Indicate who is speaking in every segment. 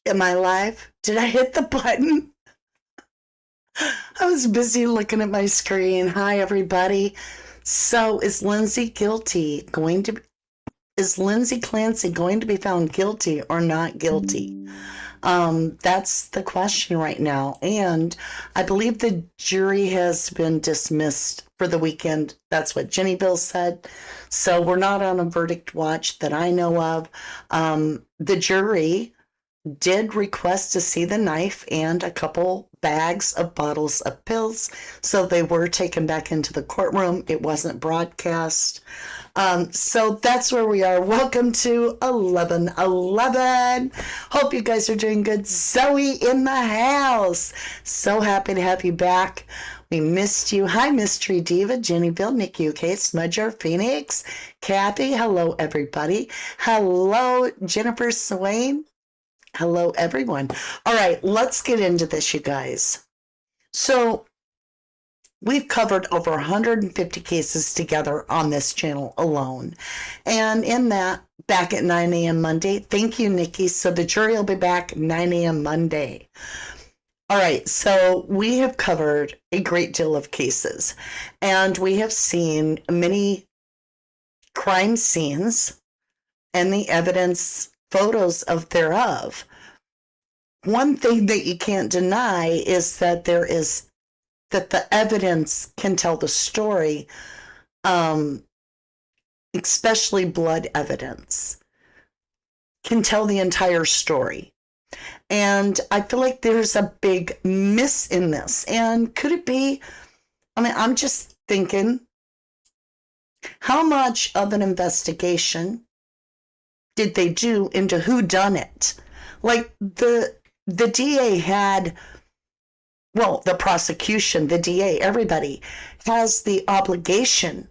Speaker 1: Am I live? Did I hit the button? I was busy looking at my screen. Hi, everybody. So, is Lindsay Clancy going to be found guilty or not guilty? That's the question right now. And I believe the jury has been dismissed for the weekend. That's what Jennyville said. So we're not on a verdict watch that I know of. The jury did request to see the knife and a couple bags of bottles of pills. So they were taken back into the courtroom. It wasn't broadcast. So that's where we are. Welcome to 1111. Hope you guys are doing good. Zoe in the house. So happy to have you back. We missed you. Hi, Mystery Diva, Jennyville, Nick UK, Smudger, Phoenix, Kathy. Hello, everybody. Hello, Jennifer Swain. Hello, everyone. All right, let's get into this, you guys. So we've covered over 150 cases together on this channel alone. And in that, back at 9 a.m. Monday, thank you, Nikki. So the jury will be back 9 a.m. Monday. All right, so we have covered a great deal of cases, and we have seen many crime scenes and the evidence, photos of thereof. One thing that you can't deny is that the evidence can tell the story, especially blood evidence, can tell the entire story. And I feel like there's a big miss in this. And could it be, I'm just thinking, how much of an investigation did they do into who done it? Like the DA had, well, the prosecution, the DA, everybody has the obligation,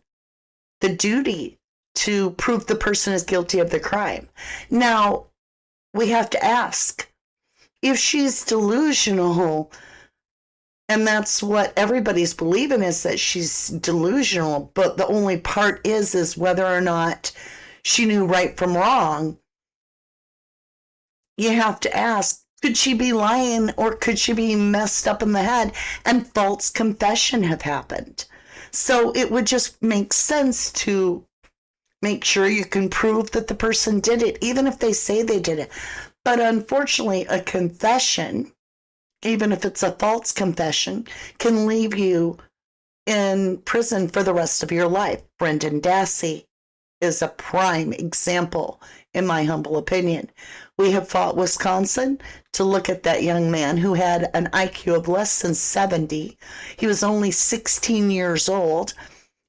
Speaker 1: the duty to prove the person is guilty of the crime. Now, we have to ask, if she's delusional, and that's what everybody's believing is that she's delusional, but the only part is whether or not she knew right from wrong, you have to ask, could she be lying or could she be messed up in the head and false confession have happened? So it would just make sense to make sure you can prove that the person did it, even if they say they did it. But unfortunately, a confession, even if it's a false confession, can leave you in prison for the rest of your life. Brendan Dassey is a prime example, in my humble opinion. We have fought Wisconsin to look at that young man who had an IQ of less than 70. He was only 16 years old,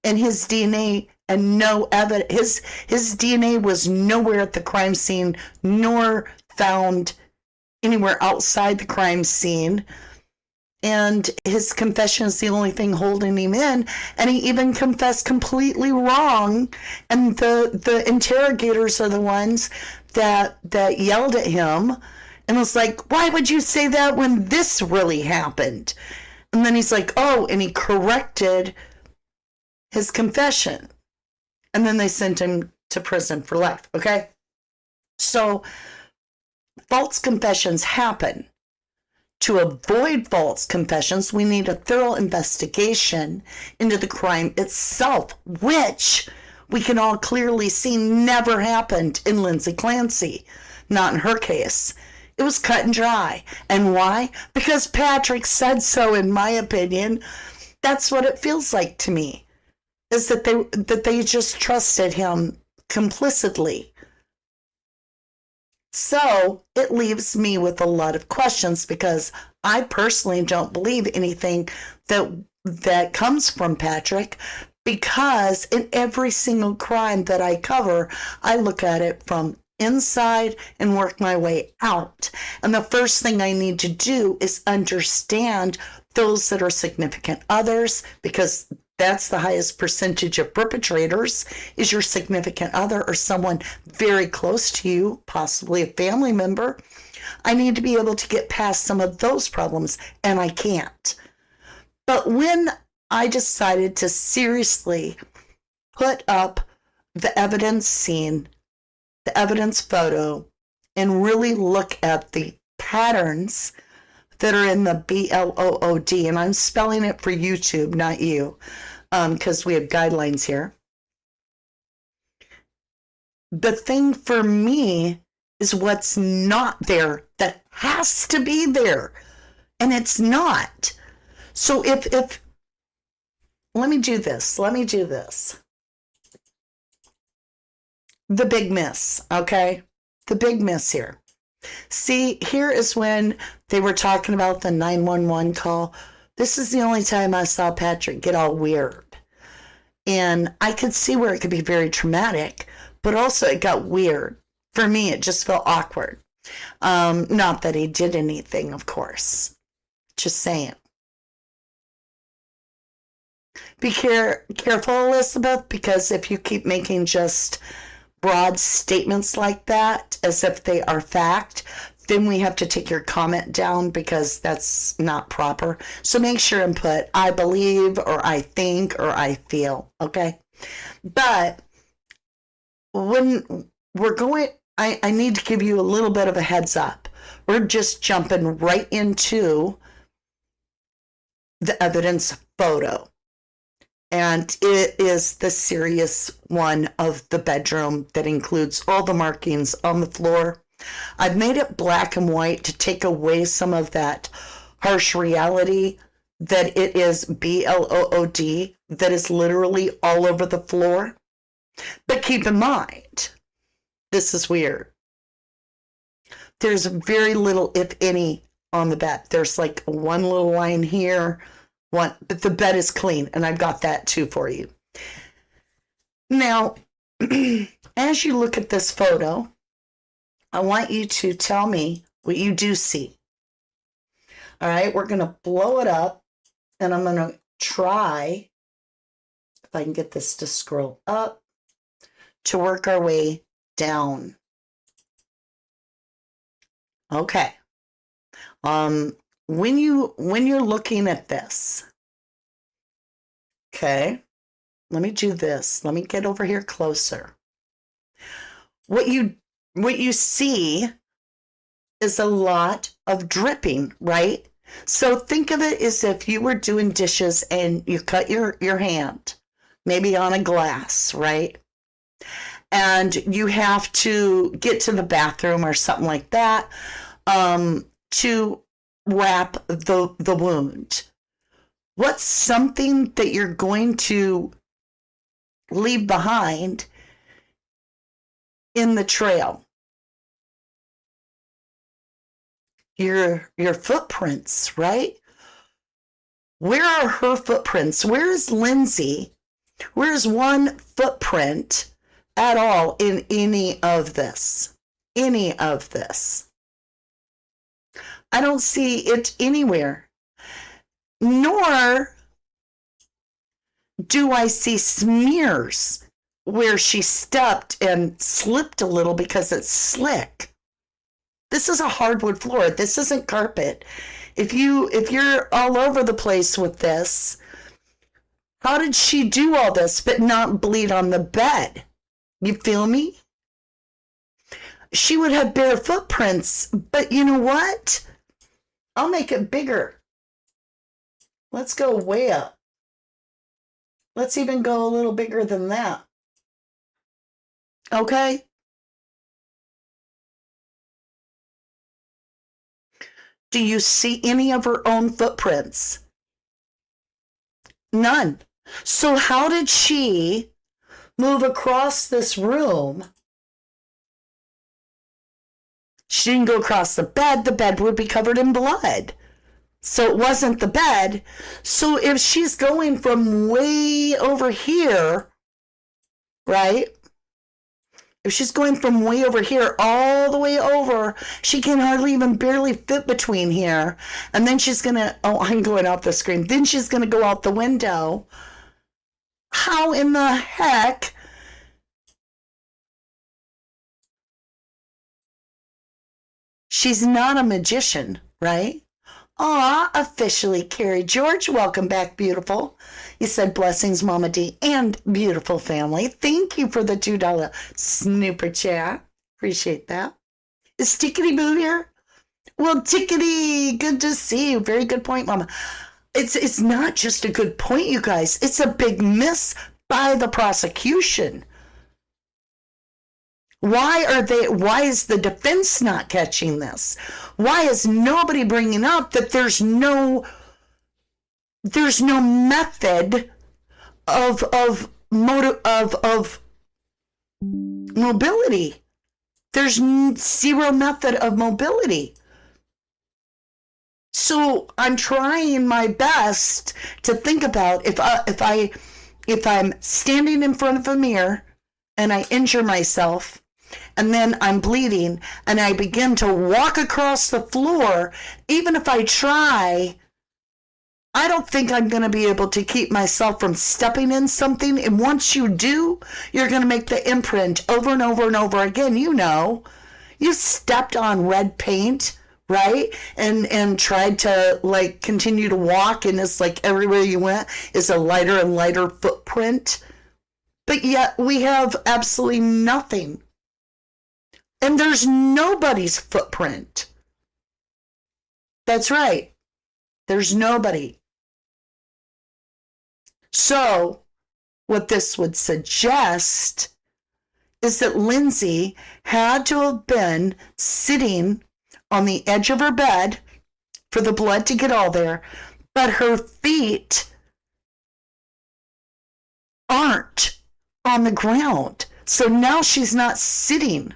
Speaker 1: and his DNA and no evidence, his DNA was nowhere at the crime scene, nor found anywhere outside the crime scene. And his confession is the only thing holding him in. And he even confessed completely wrong. And the interrogators are the ones that yelled at him and was like, why would you say that when this really happened? And then he's like, oh, and he corrected his confession. And then they sent him to prison for life, okay? So false confessions happen. To avoid false confessions, we need a thorough investigation into the crime itself, which we can all clearly see never happened in Lindsay Clancy. Not in her case. It was cut and dry. And why? Because Patrick said so, in my opinion. That's what it feels like to me, is that they just trusted him complicitly. So it leaves me with a lot of questions, because I personally don't believe anything that comes from Patrick, because in every single crime that I cover, I look at it from inside and work my way out. And the first thing I need to do is understand those that are significant others, because that's the highest percentage of perpetrators, is your significant other or someone very close to you, possibly a family member. I need to be able to get past some of those problems, and I can't. But when I decided to seriously put up the evidence scene, the evidence photo, and really look at the patterns that are in the blood, and I'm spelling it for YouTube, not you, because we have guidelines here. The thing for me is what's not there that has to be there, and it's not. So if let me do this. The big miss, okay? The big miss here. See, here is when they were talking about the 911 call. This is the only time I saw Patrick get all weird. And I could see where it could be very traumatic, but also it got weird. For me, it just felt awkward. Not that he did anything, of course. Just saying. Be careful, Elizabeth, because if you keep making just broad statements like that as if they are fact, then we have to take your comment down because that's not proper. So make sure and put I believe or I think or I feel, okay? But when we're going, I need to give you a little bit of a heads up. We're just jumping right into the evidence photo. And it is the serious one of the bedroom that includes all the markings on the floor. I've made it black and white to take away some of that harsh reality that it is blood that is literally all over the floor. But keep in mind, this is weird. There's very little, if any, on the bed. There's like one little line here, but the bed is clean, and I've got that too for you. Now, as you look at this photo, I want you to tell me what you do see. All right, we're going to blow it up, and I'm going to try, if I can get this to scroll up, to work our way down. Okay. When you're looking at this, okay, let me do this. Let me get over here closer. What you see is a lot of dripping, right? So think of it as if you were doing dishes and you cut your hand, maybe on a glass, right? And you have to get to the bathroom or something like that to wrap the wound. What's something that you're going to leave behind in the trail? Your footprints, right? Where are her footprints? Where is Lindsay? Where is one footprint at all in any of this? Any of this? I don't see it anywhere. Nor do I see smears where she stepped and slipped a little because it's slick. This is a hardwood floor. This isn't carpet. If you're all over the place with this, how did she do all this but not bleed on the bed? You feel me? She would have bare footprints, but you know what? I'll make it bigger. Let's go way up. Let's even go a little bigger than that. Okay? Do you see any of her own footprints? None. So how did she move across this room? She didn't go across the bed. The bed would be covered in blood. So it wasn't the bed. So if she's going from way over here, right? If she's going from way over here all the way over, she can hardly even barely fit between here. And then she's going to, oh, I'm going off the screen. Then she's going to go out the window. How in the heck? She's not a magician, right? Aw, officially, Carrie George. Welcome back, beautiful. You said blessings, Mama D, and beautiful family. Thank you for the $2 snooper chat. Appreciate that. Is Stickity Boo here? Well, Tickety, good to see you. Very good point, Mama. It's not just a good point, you guys. It's a big miss by the prosecution. Why is the defense not catching this? Why is nobody bringing up that there's no method of mobility? There's zero method of mobility. So I'm trying my best to think about if I'm standing in front of a mirror and I injure myself and then I'm bleeding and I begin to walk across the floor, even if I try, I don't think I'm going to be able to keep myself from stepping in something. And once you do, you're going to make the imprint over and over and over again. You know, you stepped on red paint, right? And tried to like continue to walk, and it's like everywhere you went is a lighter and lighter footprint. But yet we have absolutely nothing. And there's nobody's footprint. That's right. There's nobody. So what this would suggest is that Lindsay had to have been sitting on the edge of her bed for the blood to get all there, but her feet aren't on the ground. So now she's not sitting.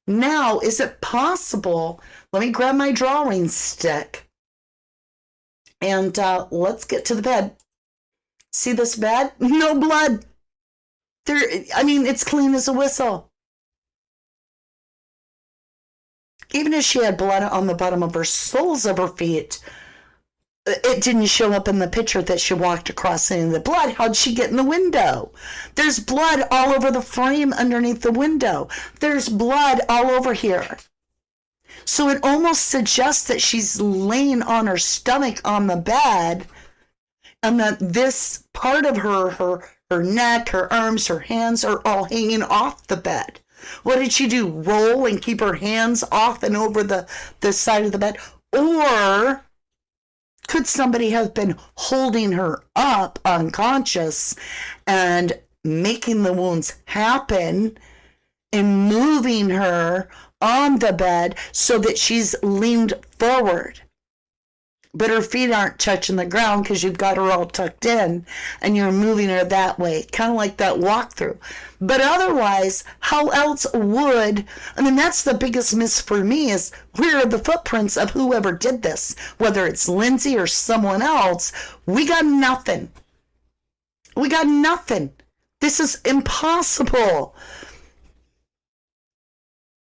Speaker 1: Now, is it possible? Let me grab my drawing stick and let's get to the bed. See this bed? No blood. It's clean as a whistle. Even if she had blood on the bottom of her soles of her feet, it didn't show up in the picture that she walked across any of the blood. How'd she get in the window? There's blood all over the frame underneath the window. There's blood all over here. So it almost suggests that she's laying on her stomach on the bed, and that this part of her neck, her arms, her hands are all hanging off the bed. What did she do? Roll and keep her hands off and over the side of the bed? Or could somebody have been holding her up unconscious and making the wounds happen and moving her on the bed so that she's leaned forward, but her feet aren't touching the ground because you've got her all tucked in and you're moving her that way, kind of like that walkthrough. But otherwise, how else would, that's the biggest miss for me, is where are the footprints of whoever did this? Whether it's Lindsay or someone else, we got nothing. We got nothing. This is impossible.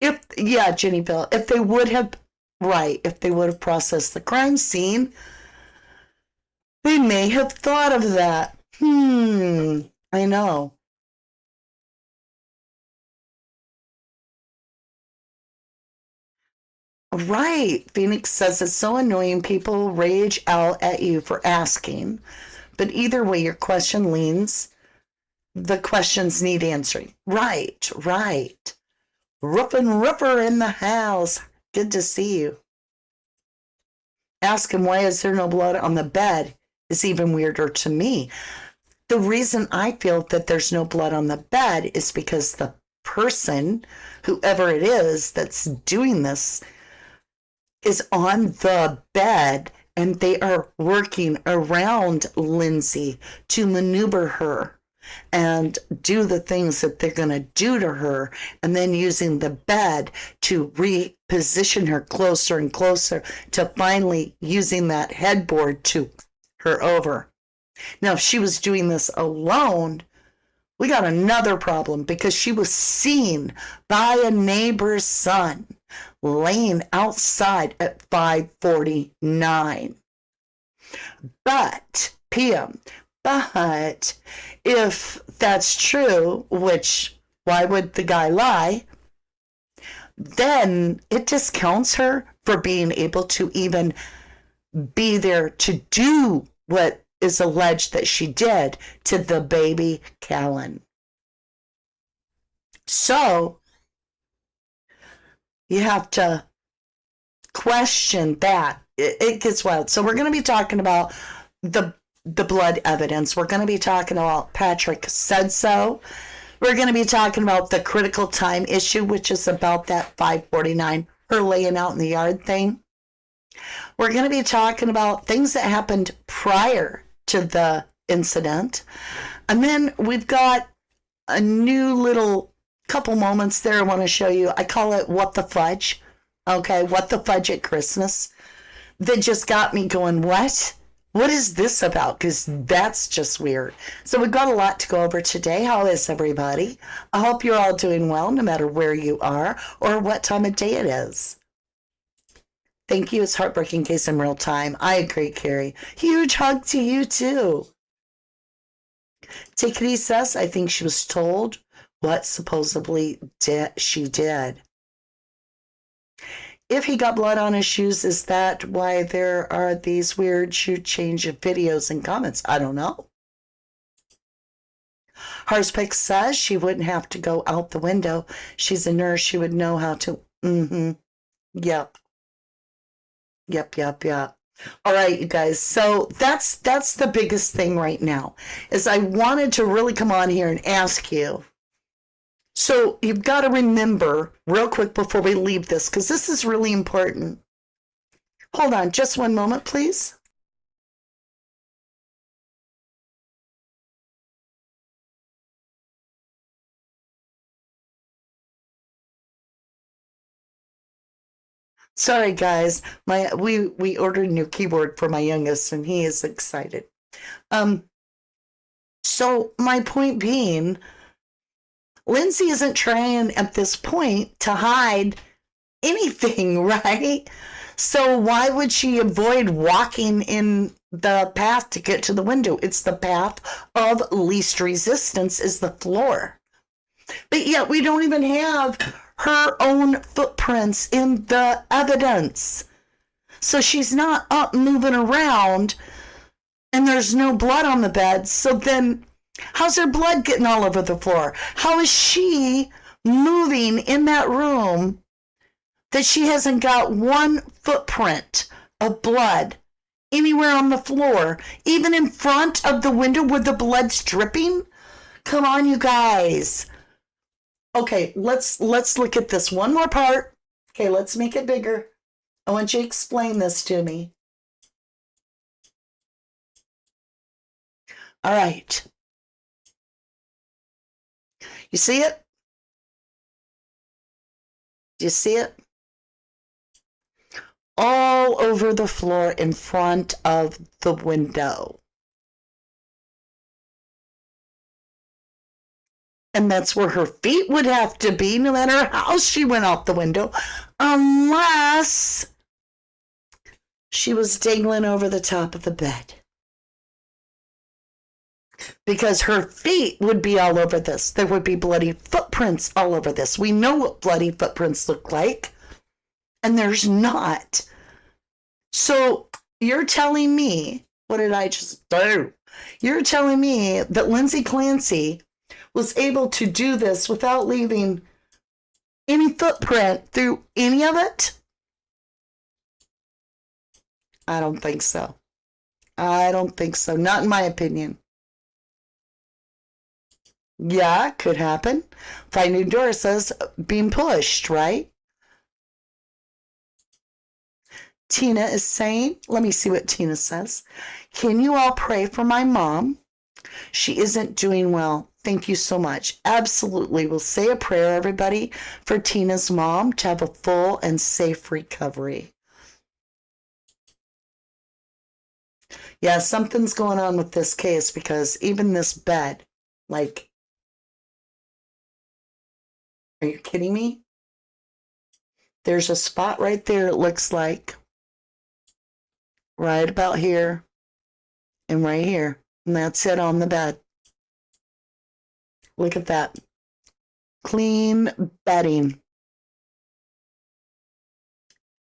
Speaker 1: Jennyville, if they would have processed the crime scene, they may have thought of that. I know. Right. Phoenix says it's so annoying people rage out at you for asking. But either way, your question leans, the questions need answering. Right. Roof and Roofer in the house. Good to see you. Ask him why is there no blood on the bed is even weirder to me. The reason I feel that there's no blood on the bed is because the person, whoever it is that's doing this, is on the bed and they are working around Lindsay to maneuver her and do the things that they're going to do to her, and then using the bed to reposition her closer and closer to finally using that headboard to her over. Now, if she was doing this alone, we got another problem because she was seen by a neighbor's son laying outside at 5:49 p.m. But if that's true, which why would the guy lie? Then it discounts her for being able to even be there to do what is alleged that she did to the baby Callan. So you have to question that. It gets wild. So we're going to be talking about the blood evidence. We're going to be talking about Patrick said so. We're going to be talking about the critical time issue, which is about that 5:49, her laying out in the yard thing. We're going to be talking about things that happened prior to the incident. And then we've got a new little couple moments there I want to show you. I call it What the Fudge. Okay, What the Fudge at Christmas. That just got me going, what? What is this about? Because that's just weird. So we've got a lot to go over today. How is everybody? I hope you're all doing well, no matter where you are or what time of day it is. Thank you. It's heartbreaking case in real time. I agree, Carrie. Huge hug to you, too. Tickety says, I think she was told what supposedly she did. If he got blood on his shoes, is that why there are these weird shoot change of videos and comments? I don't know. Harspick says she wouldn't have to go out the window. She's a nurse. She would know how to. Yep. All right, you guys. So that's the biggest thing right now is I wanted to really come on here and ask you. So you've got to remember real quick before we leave this, because this is really important. Hold on just one moment, please. Sorry, guys. We ordered a new keyboard for my youngest, and he is excited. So my point being, Lindsay isn't trying at this point to hide anything, right? So why would she avoid walking in the path to get to the window? It's the path of least resistance is the floor. But yet we don't even have her own footprints in the evidence. So she's not up moving around and there's no blood on the bed. So then how's her blood getting all over the floor? How is she moving in that room that she hasn't got one footprint of blood anywhere on the floor, even in front of the window where the blood's dripping? Come on, you guys. Okay, let's look at this one more part. Okay, let's make it bigger. I want you to explain this to me. All right. You see it? Do you see it? All over the floor in front of the window. And that's where her feet would have to be, no matter how she went out the window, unless she was dangling over the top of the bed. Because her feet would be all over this. There would be bloody footprints all over this. We know what bloody footprints look like, and there's not. So you're telling me, what did I just do? You're telling me that Lindsay Clancy was able to do this without leaving any footprint through any of it? I don't think so. I don't think so. Not in my opinion. Yeah, could happen. Finding Door says being pushed, right? Tina is saying, let me see what Tina says. Can you all pray for my mom? She isn't doing well. Thank you so much. Absolutely. We'll say a prayer, everybody, for Tina's mom to have a full and safe recovery. Yeah, something's going on with this case because even this bed, like, are you kidding me? There's a spot right there, it looks like. Right about here and right here. And that's it on the bed. Look at that. Clean bedding.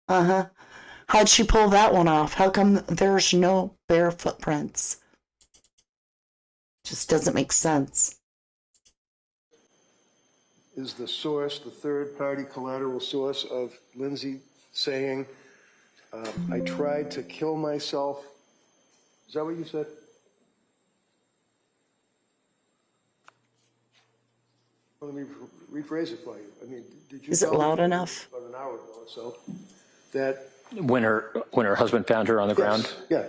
Speaker 1: Uh-huh. How'd she pull that one off? How come there's no bare footprints? Just doesn't make sense.
Speaker 2: Is the source, the third-party collateral source of Lindsay saying I tried to kill myself. Is that what you said? Well, let me rephrase it for you. I mean, did you?
Speaker 1: Is it loud enough?
Speaker 2: About an hour ago or so, that
Speaker 3: when her husband found her on the ground?
Speaker 2: Yeah.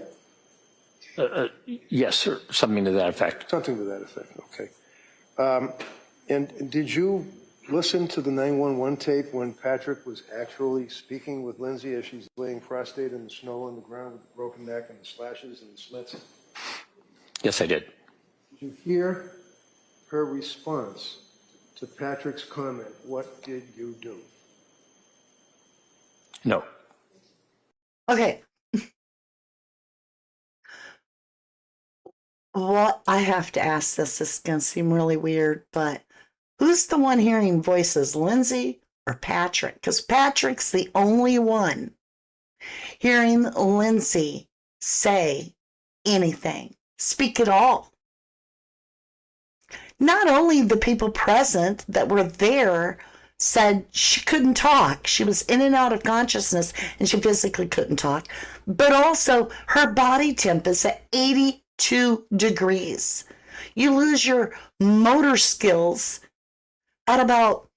Speaker 3: Yes, or something to that effect.
Speaker 2: Something to that effect, okay. And did you listen to the 911 tape when Patrick was actually speaking with Lindsay as she's laying prostrate in the snow on the ground with the broken neck and the slashes and the slits?
Speaker 3: Yes, I did.
Speaker 2: Did you hear her response to Patrick's comment? What did you do?
Speaker 3: No.
Speaker 1: Okay. What I have to ask this is going to seem really weird, but who's the one hearing voices, Lindsay or Patrick? Because Patrick's the only one hearing Lindsay say anything, speak at all. Not only the people present that were there said she couldn't talk, she was in and out of consciousness and she physically couldn't talk, but also her body temp is at 82 degrees. You lose your motor skills at about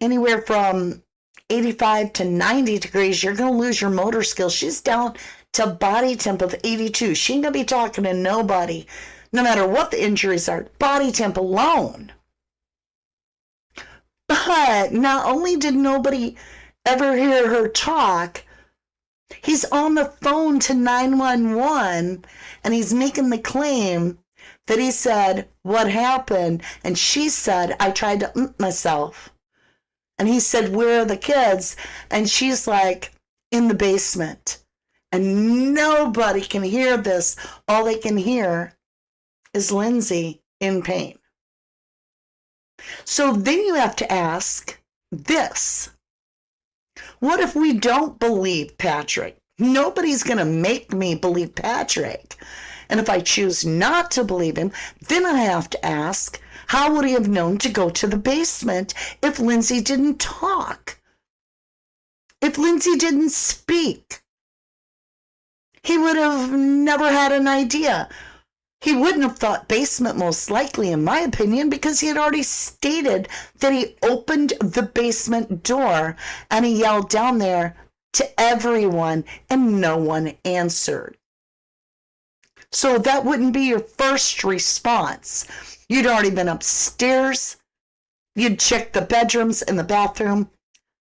Speaker 1: anywhere from 85 to 90 degrees. You're going to lose your motor skills. She's down to body temp of 82. She ain't going to be talking to nobody, no matter what the injuries are. Body temp alone. But not only did nobody ever hear her talk, he's on the phone to 911 and he's making the claim that he said, what happened? And she said, I tried to myself. And he said, where are the kids? And she's like, in the basement. And nobody can hear this. All they can hear is Lindsay in pain. So then you have to ask this. What if we don't believe Patrick? Nobody's going to make me believe Patrick. And if I choose not to believe him, then I have to ask, how would he have known to go to the basement if Lindsay didn't talk? If Lindsay didn't speak? He would have never had an idea. He wouldn't have thought basement most likely, in my opinion, because he had already stated that he opened the basement door and he yelled down there to everyone and no one answered. So that wouldn't be your first response. You'd already been upstairs. You'd checked the bedrooms and the bathroom.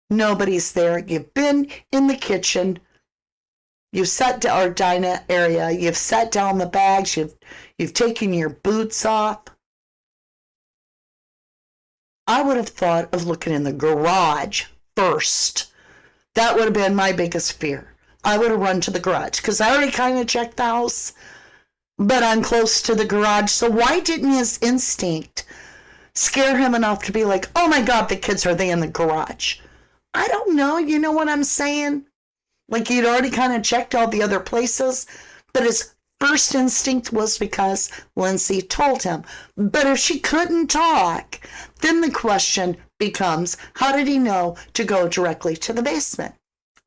Speaker 1: Nobody's there. You've been in the kitchen. You've sat down our diner area. You've sat down the bags. You've taken your boots off. I would have thought of looking in the garage first. That would have been my biggest fear. I would have run to the garage because I already kind of checked the house, but I'm close to the garage. So why didn't his instinct scare him enough to be like, oh my God, the kids, are they in the garage? I don't know. You know what I'm saying? Like he'd already kind of checked all the other places, but his first instinct was because Lindsay told him. But if she couldn't talk, then the question becomes, how did he know to go directly to the basement?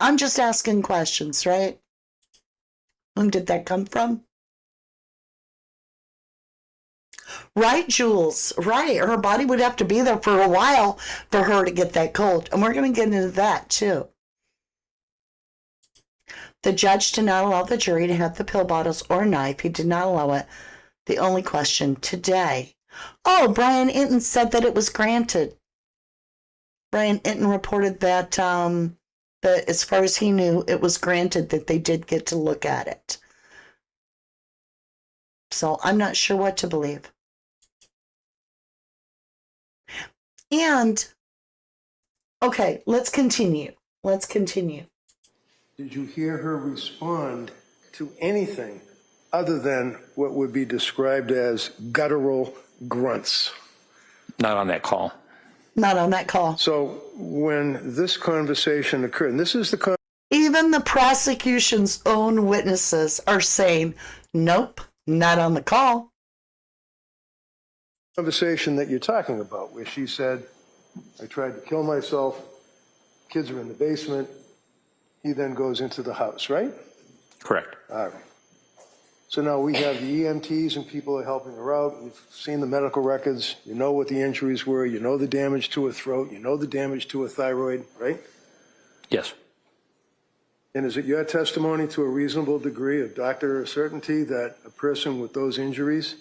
Speaker 1: I'm just asking questions, right? Whom did that come from? Right, Jules? Right. Her body would have to be there for a while for her to get that cold. And we're going to get into that too. The judge did not allow the jury to have the pill bottles or knife. He did not allow it. The only question today. Oh, Brian Inton said that it was granted. Brian Inton reported that as far as he knew, it was granted that they did get to look at it. So I'm not sure what to believe. And, okay, let's continue. Let's continue.
Speaker 2: Did you hear her respond to anything other than what would be described as guttural grunts?
Speaker 3: Not on that call.
Speaker 1: Not on that call.
Speaker 2: So when this conversation occurred, and this is the
Speaker 1: even the prosecution's own witnesses are saying, nope, not on the call.
Speaker 2: Conversation that you're talking about, where she said, I tried to kill myself, kids are in the basement, he then goes into the house, right?
Speaker 3: Correct.
Speaker 2: All right. So now we have the EMTs and people are helping her out. You've seen the medical records. You know what the injuries were. You know the damage to her throat. You know the damage to her thyroid, right?
Speaker 3: Yes.
Speaker 2: And is it your testimony to a reasonable degree of doctor certainty that a person with those injuries,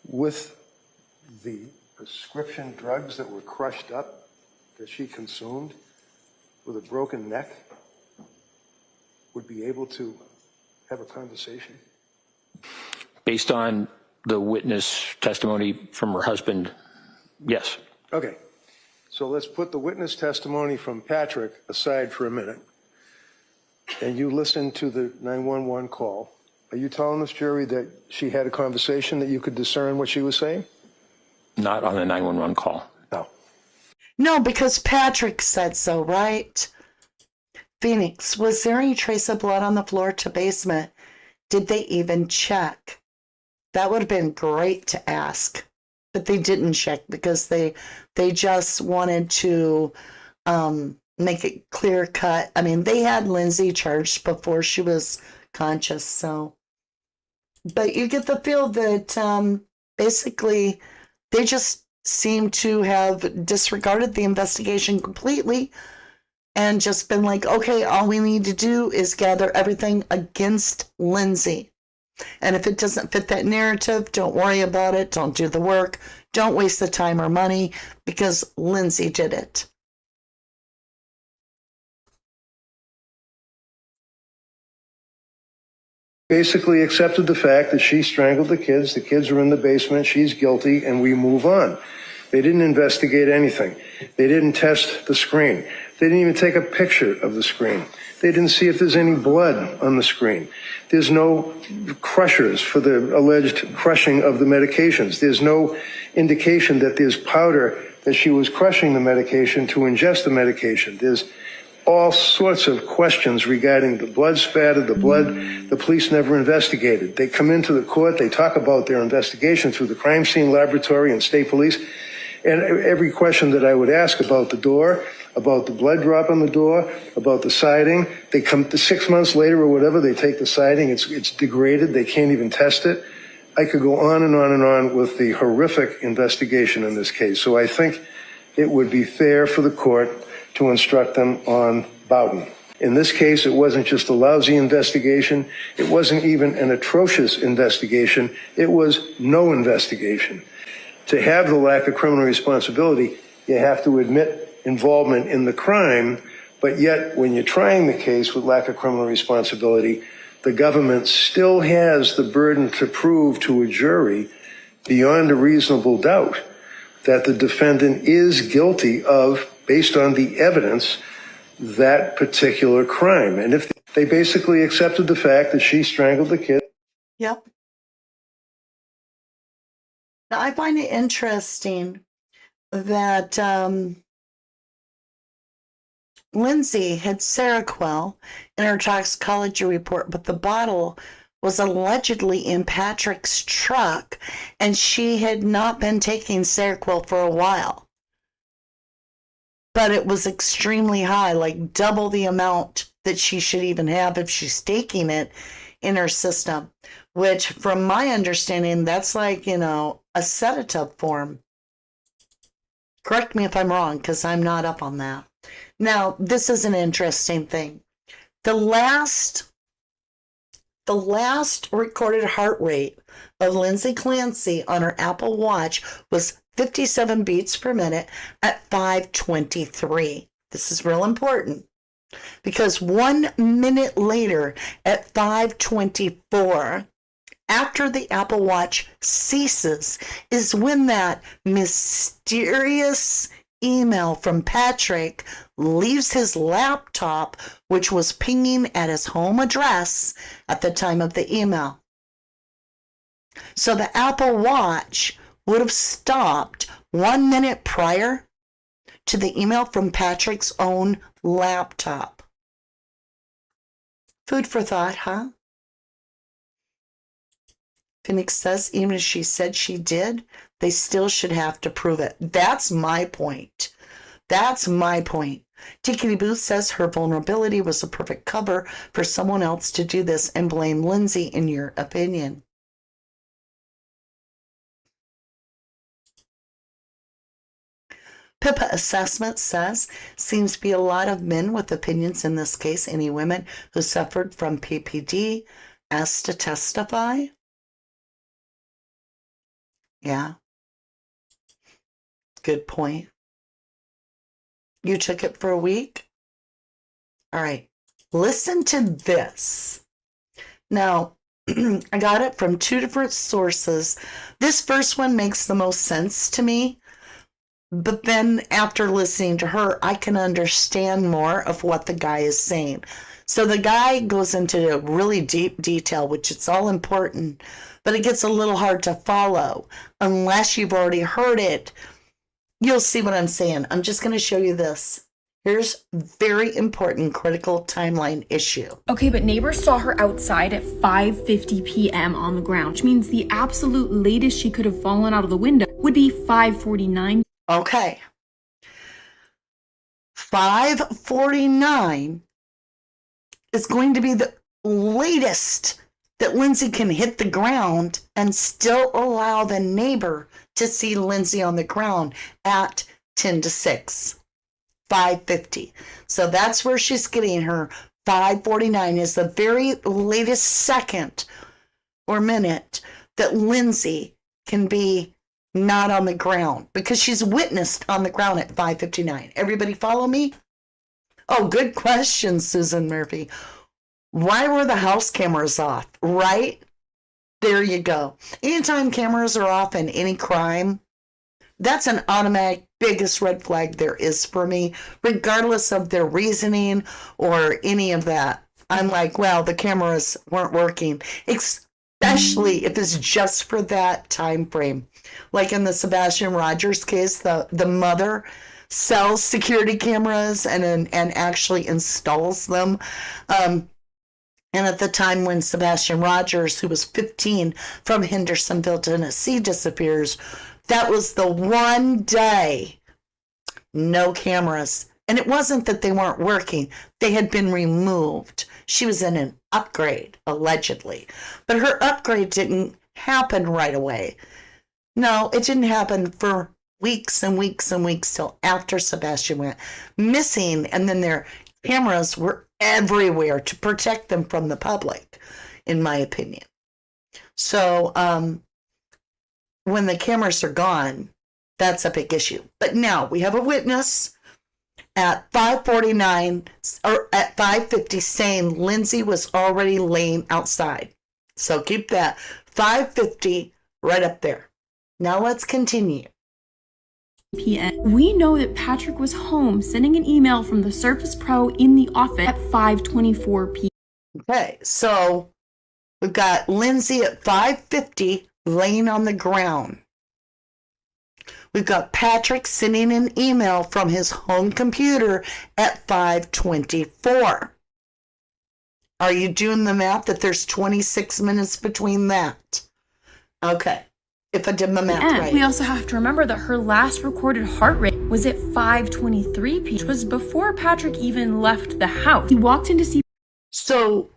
Speaker 2: with the prescription drugs that were crushed up, that she consumed, with a broken neck, would be able to have a conversation?
Speaker 3: Based on the witness testimony from her husband, yes.
Speaker 2: Okay. So let's put the witness testimony from Patrick aside for a minute. And you listen to the 911 call. Are you telling this jury that she had a conversation that you could discern what she was saying?
Speaker 3: Not on the 911 call.
Speaker 2: No.
Speaker 1: No, because Patrick said so, right? Phoenix, was there any trace of blood on the floor to basement? Did they even check? That would have been great to ask, but they didn't check because they just wanted to make it clear cut. I mean, they had Lindsay charged before she was conscious, so. But you get the feel that basically they just seem to have disregarded the investigation completely and just been like, okay, all we need to do is gather everything against Lindsay. And if it doesn't fit that narrative, don't worry about it. Don't do the work. Don't waste the time or money because Lindsay did it.
Speaker 2: Basically accepted the fact that she strangled the kids are in the basement, she's guilty, and we move on. They didn't investigate anything. They didn't test the screen. They didn't even take a picture of the screen. They didn't see if there's any blood on the screen. There's no crushers for the alleged crushing of the medications. There's no indication that there's powder that she was crushing the medication to ingest the medication. There's all sorts of questions regarding the blood spatter, the blood. The police never investigated. They come into the court, they talk about their investigation through the crime scene laboratory and state police. And every question that I would ask about the door, about the blood drop on the door, about the siding, they come to 6 months later or whatever, they take the siding, it's degraded, they can't even test it. I could go on and on and on with the horrific investigation in this case. So I think it would be fair for the court to instruct them on Bowden. In this case, it wasn't just a lousy investigation. It wasn't even an atrocious investigation. It was no investigation. To have the lack of criminal responsibility, you have to admit involvement in the crime, but yet when you're trying the case with lack of criminal responsibility, the government still has the burden to prove to a jury beyond a reasonable doubt that the defendant is guilty of, based on the evidence, that particular crime. And if they basically accepted the fact that she strangled the kid.
Speaker 1: Yep. Now, I find it interesting that Lindsay had Seroquel in her toxicology report, but the bottle was allegedly in Patrick's truck, and she had not been taking Seroquel for a while. But it was extremely high, like double the amount that she should even have if she's taking it in her system, which from my understanding, that's like, a sedative form. Correct me if I'm wrong, because I'm not up on that. Now, this is an interesting thing. The last recorded heart rate of Lindsay Clancy on her Apple Watch was 57 beats per minute at 5:23. This is real important because 1 minute later at 5:24, after the Apple Watch ceases, is when that mysterious email from Patrick leaves his laptop, which was pinging at his home address at the time of the email. So the Apple Watch would have stopped 1 minute prior to the email from Patrick's own laptop. Food for thought, huh? Phoenix says even if she said she did, they still should have to prove it. That's my point. That's my point. Tickety Boo says her vulnerability was a perfect cover for someone else to do this and blame Lindsay, in your opinion. Pippa Assessment says, seems to be a lot of men with opinions in this case. Any women who suffered from PPD asked to testify? Yeah. Good point. You took it for a week? All right. Listen to this. Now, I got it from two different sources. This first one makes the most sense to me. But then after listening to her, I can understand more of what the guy is saying. So the guy goes into really deep detail, which it's all important, but it gets a little hard to follow unless you've already heard it. You'll see what I'm saying. I'm just going to show you this. Here's very important critical timeline issue.
Speaker 4: Okay, but neighbors saw her outside at 5:50 p.m. on the ground, which means the absolute latest she could have fallen out of the window would be 5:49.
Speaker 1: Okay. 5:49 is going to be the latest that Lindsay can hit the ground and still allow the neighbor to see Lindsay on the ground at 10 to 6. 5:50. So that's where she's getting her. 5:49 is the very latest second or minute that Lindsay can be not on the ground, because she's witnessed on the ground at 5:59. Everybody follow me? Oh, good question, Susan Murphy. Why were the house cameras off? Right? There you go. Anytime cameras are off in any crime, that's an automatic biggest red flag there is for me, regardless of their reasoning or any of that. I'm like, well, the cameras weren't working, especially if it's just for that time frame. Like in the Sebastian Rogers case, the mother sells security cameras and actually installs them. And at the time when Sebastian Rogers, who was 15 from Hendersonville, Tennessee, disappears, that was the one day, no cameras. And it wasn't that they weren't working. They had been removed. She was in an upgrade, allegedly. But her upgrade didn't happen right away. No, it didn't happen for weeks and weeks and weeks till after Sebastian went missing. And then their cameras were everywhere to protect them from the public, in my opinion. So when the cameras are gone, that's a big issue. But now we have a witness at 5:49 or at 5:50 saying Lindsay was already laying outside. So keep that 5:50 right up there. Now let's continue.
Speaker 4: p.m. We know that Patrick was home sending an email from the Surface Pro in the office at 5:24 p.m.
Speaker 1: Okay, so we've got Lindsay at 5:50 laying on the ground. We've got Patrick sending an email from his home computer at 5:24. Are you doing the math that there's 26 minutes between that? Okay, if I did my math
Speaker 4: And
Speaker 1: right.
Speaker 4: we also have to remember that her last recorded heart rate was at 5:23 p.m., which was before Patrick even left the house. He walked in to see.
Speaker 1: So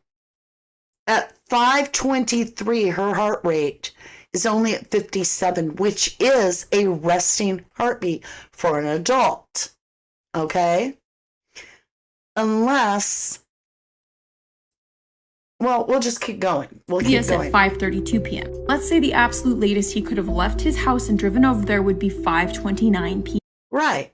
Speaker 1: at 5:23, her heart rate is only at 57, which is a resting heartbeat for an adult. Okay? Unless, well, we'll just keep going. We'll keep
Speaker 4: Yes,
Speaker 1: going.
Speaker 4: at 5:32 p.m. Let's say the absolute latest he could have left his house and driven over there would be 5:29 p.m.
Speaker 1: Right.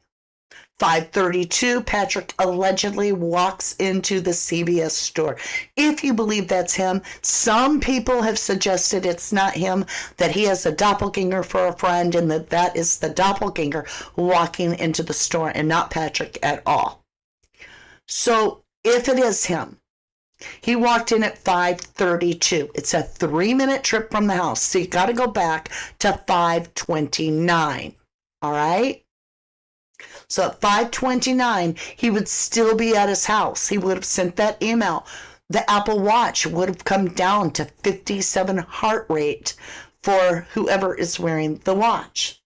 Speaker 1: 5:32, Patrick allegedly walks into the CVS store. If you believe that's him, some people have suggested it's not him, that he has a doppelganger for a friend, and that is the doppelganger walking into the store and not Patrick at all. So if it is him, he walked in at 5:32. It's a 3-minute trip from the house, so you got to go back to 5:29. All right? So at 5:29, he would still be at his house. He would have sent that email. The Apple Watch would have come down to 57 heart rate for whoever is wearing the watch.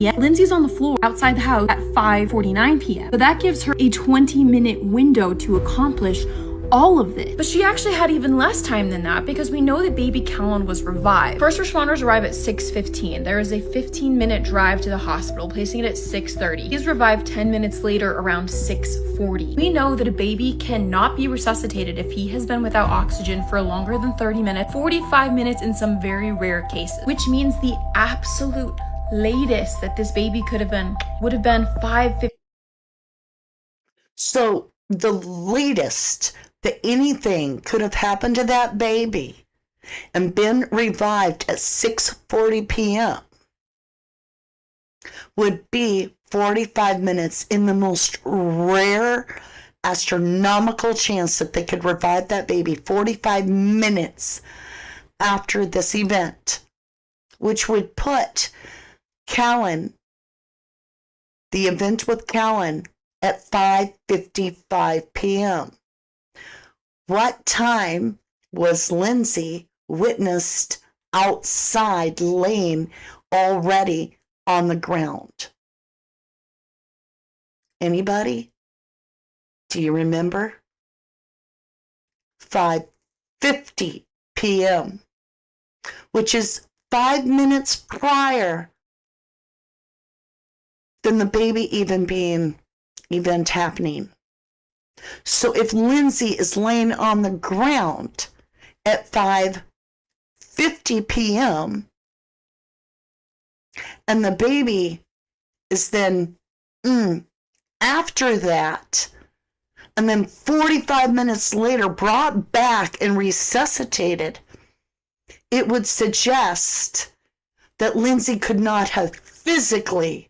Speaker 4: Yeah, Lindsay's on the floor outside the house at 5:49 p.m. So that gives her a 20-minute window to accomplish all of this. But she actually had even less time than that because we know that baby Callan was revived. First responders arrive at 6:15. There is a 15-minute drive to the hospital, placing it at 6:30. He's revived 10 minutes later around 6:40. We know that a baby cannot be resuscitated if he has been without oxygen for longer than 30 minutes, 45 minutes in some very rare cases, which means the absolute latest that this baby could have been would have been 5:50.
Speaker 1: So the latest that anything could have happened to that baby and been revived at 6:40 p.m. would be 45 minutes in the most rare astronomical chance that they could revive that baby 45 minutes after this event, which would put Callan, the event with Callan, at 5:55 p.m. What time was Lindsay witnessed outside laying already on the ground? Anybody? Do you remember? 5:50 p.m., which is 5 minutes prior than the baby even being event happening. So if Lindsay is laying on the ground at 5:50 p.m. and the baby is then after that, and then 45 minutes later brought back and resuscitated, it would suggest that Lindsay could not have physically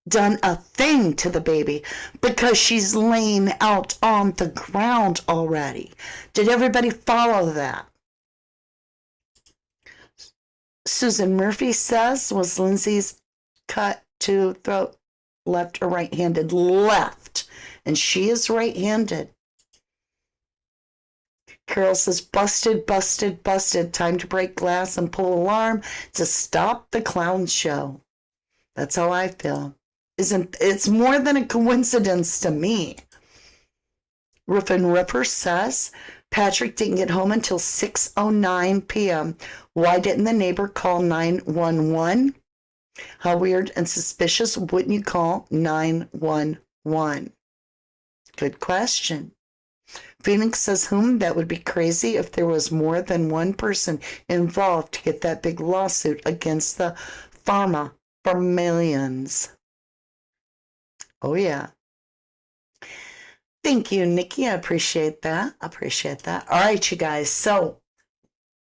Speaker 1: done a thing to the baby because she's laying out on the ground already. Did everybody follow that? Susan Murphy says, was Lindsay's cut to throat left or right-handed? Left. And she is right-handed. Carol says, busted, busted, busted. Time to break glass and pull alarm to stop the clown show. That's how I feel. It's more than a coincidence to me. Roof and Ripper says, Patrick didn't get home until 6:09 p.m. Why didn't the neighbor call 911? How weird and suspicious wouldn't you call 911? Good question. Phoenix says, that would be crazy if there was more than one person involved to get that big lawsuit against the pharma for millions. Oh, yeah. Thank you, Nikki. I appreciate that. All right, you guys. So,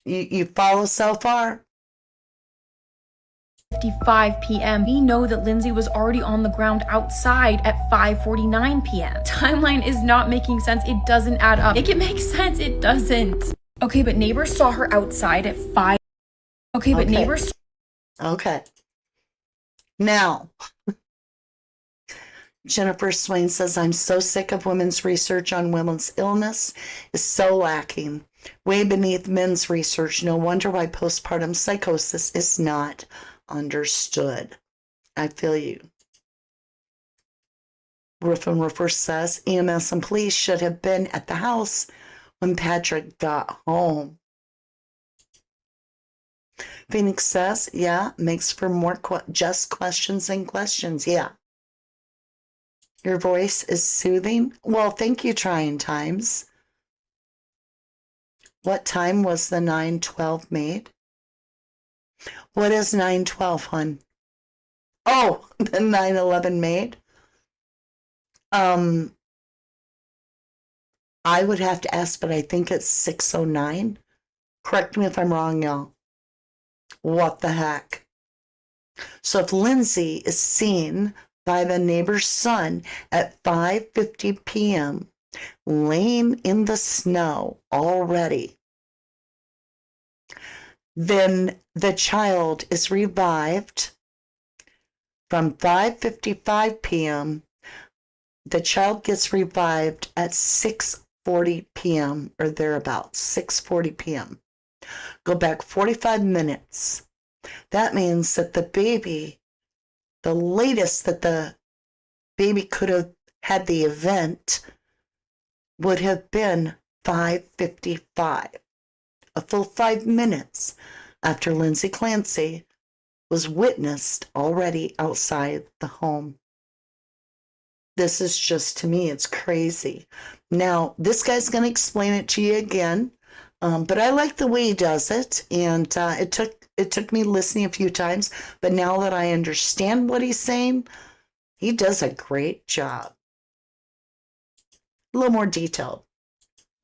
Speaker 1: you follow so far?
Speaker 4: 5 p.m. We know that Lindsay was already on the ground outside at 5:49 p.m. Timeline is not making sense. It doesn't add up. Make it make sense. It doesn't. Okay, but neighbors saw her outside at 5. Okay, but neighbors.
Speaker 1: Okay. Now, Jennifer Swain says, I'm so sick of women's research on women's illness. Is so lacking. Way beneath men's research. No wonder why postpartum psychosis is not understood. I feel you. Roof and Roofer says, EMS and police should have been at the house when Patrick got home. Phoenix says, yeah, makes for more just questions and questions. Yeah. Your voice is soothing. Well, thank you, Trying Times. What time was the 9/12 made? What is 9/12, hon? Oh, the 9/11 made? I would have to ask, but I think it's 6:09. Correct me if I'm wrong, y'all. What the heck? So if Lindsay is seen by the neighbor's son at 5:50 p.m., laying in the snow already, then the child is revived from 5:55 p.m. The child gets revived at 6:40 p.m. or thereabouts, 6:40 p.m. Go back 45 minutes. That means that the baby The latest that the baby could have had the event would have been 5:55, a full 5 minutes after Lindsay Clancy was witnessed already outside the home. This is just, to me, it's crazy. Now, this guy's going to explain it to you again, but I like the way he does it, and it took me listening a few times, but now that I understand what he's saying, he does a great job. A little more detailed.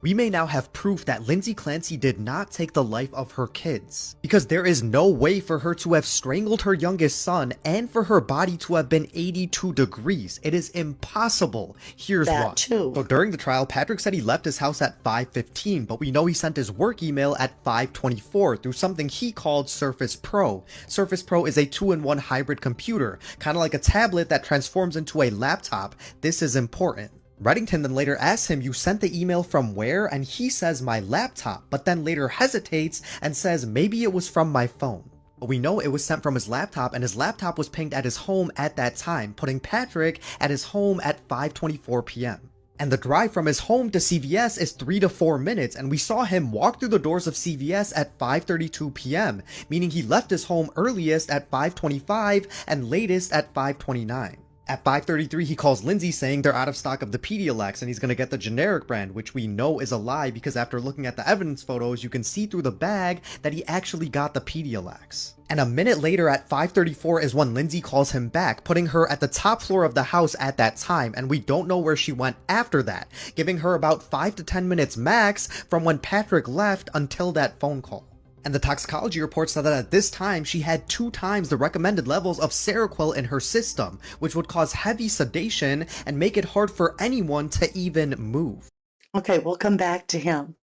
Speaker 5: We may now have proof that Lindsay Clancy did not take the life of her kids, because there is no way for her to have strangled her youngest son and for her body to have been 82 degrees. It is impossible. Here's why.
Speaker 1: Too.
Speaker 5: So during the trial, Patrick said he left his house at 5:15, but we know he sent his work email at 5:24 through something he called Surface Pro. Surface Pro is a 2-in-1 hybrid computer, kind of like a tablet that transforms into a laptop. This is important. Reddington then later asks him, "You sent the email from where?" And he says, "My laptop," but then later hesitates and says, "Maybe it was from my phone." But we know it was sent from his laptop, and his laptop was pinged at his home at that time, putting Patrick at his home at 5:24 p.m. And the drive from his home to CVS is 3 to 4 minutes, and we saw him walk through the doors of CVS at 5:32 p.m., meaning he left his home earliest at 5:25 and latest at 5:29. At 5:33, he calls Lindsay saying they're out of stock of the Pedialex and he's going to get the generic brand, which we know is a lie because after looking at the evidence photos, you can see through the bag that he actually got the Pedialex. And a minute later at 5:34 is when Lindsay calls him back, putting her at the top floor of the house at that time, and we don't know where she went after that, giving her about 5 to 10 minutes max from when Patrick left until that phone call. And the toxicology report said that at this time, she had 2 times the recommended levels of Seroquel in her system, which would cause heavy sedation and make it hard for anyone to even move.
Speaker 1: Okay, we'll come back to him.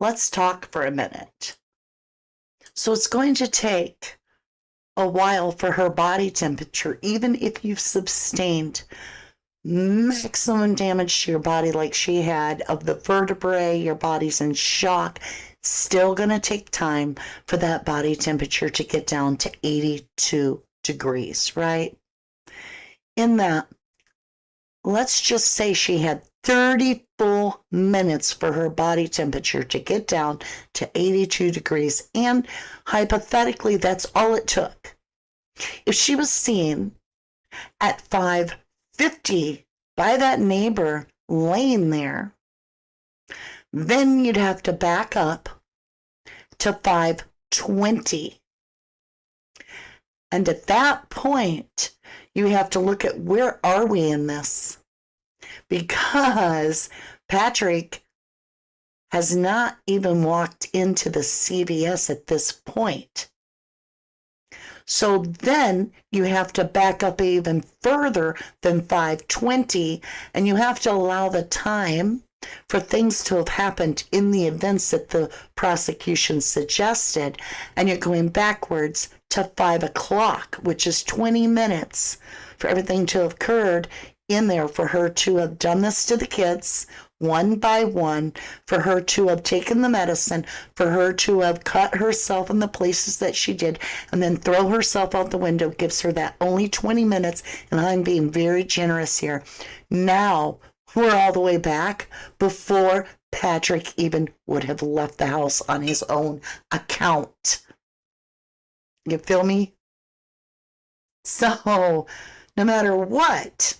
Speaker 1: Let's talk for a minute. So it's going to take a while for her body temperature, even if you've sustained maximum damage to your body like she had of the vertebrae, your body's in shock. Still going to take time for that body temperature to get down to 82 degrees, right? In that, let's just say she had 30 full minutes for her body temperature to get down to 82 degrees, and hypothetically, that's all it took. If she was seen at 5:50 by that neighbor laying there, then you'd have to back up to 5:20. And at that point, you have to look at where are we in this? Because Patrick has not even walked into the CVS at this point. So then you have to back up even further than 5:20, and you have to allow the time for things to have happened in the events that the prosecution suggested, and you're going backwards to 5 o'clock, which is 20 minutes for everything to have occurred in there, for her to have done this to the kids one by one, for her to have taken the medicine, for her to have cut herself in the places that she did, and then throw herself out the window, gives her that only 20 minutes, and I'm being very generous here. Now, we're all the way back before Patrick even would have left the house on his own account. You feel me? So, no matter what,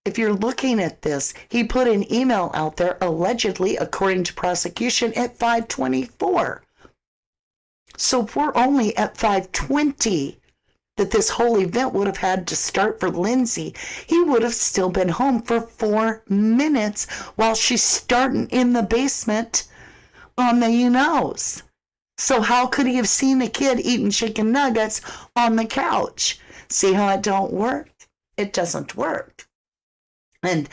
Speaker 1: if you're looking at this, he put an email out there, allegedly, according to prosecution, at 5:24. So if we're only at 5:20, that this whole event would have had to start for Lindsay, he would have still been home for 4 minutes while she's starting in the basement on the you-knows. So how could he have seen a kid eating chicken nuggets on the couch? See how it don't work? It doesn't work. And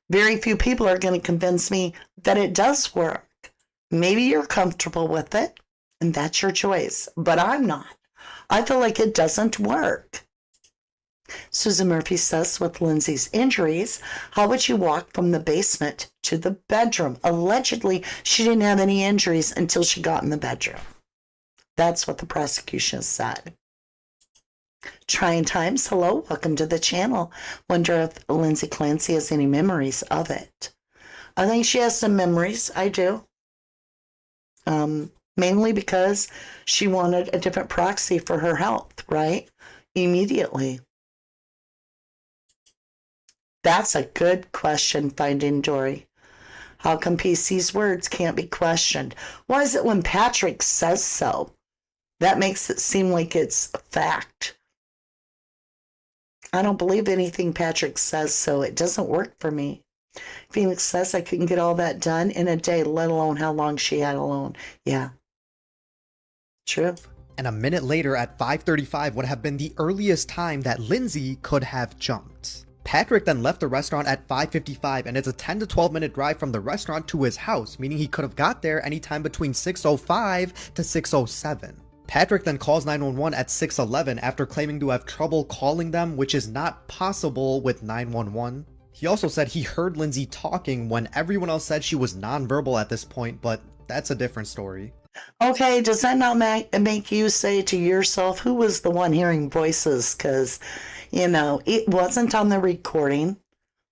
Speaker 1: very few people are going to convince me that it does work. Maybe you're comfortable with it, and that's your choice, but I'm not. I feel like it doesn't work. Susan Murphy says, with Lindsay's injuries, how would you walk from the basement to the bedroom? Allegedly, she didn't have any injuries until she got in the bedroom. That's what the prosecution said. Trying times. Hello, welcome to the channel. Wonder if Lindsay Clancy has any memories of it. I think she has some memories. I do. Mainly because she wanted a different proxy for her health, right? Immediately. That's a good question, Finding Dory. How come PC's words can't be questioned? Why is it when Patrick says so? That makes it seem like it's a fact. I don't believe anything Patrick says, so it doesn't work for me. Phoenix says I couldn't get all that done in a day, let alone how long she had alone. Yeah. True.
Speaker 5: And a minute later at 5:35 would have been the earliest time that Lindsay could have jumped. Patrick then left the restaurant at 5:55, and it's a 10 to 12 minute drive from the restaurant to his house, meaning he could have got there anytime between 6:05 to 6:07. Patrick then calls 911 at 6:11 after claiming to have trouble calling them, which is not possible with 911. He also said he heard Lindsay talking when everyone else said she was nonverbal at this point, but that's a different story.
Speaker 1: Okay, does that not make you say to yourself, who was the one hearing voices? Because, it wasn't on the recording.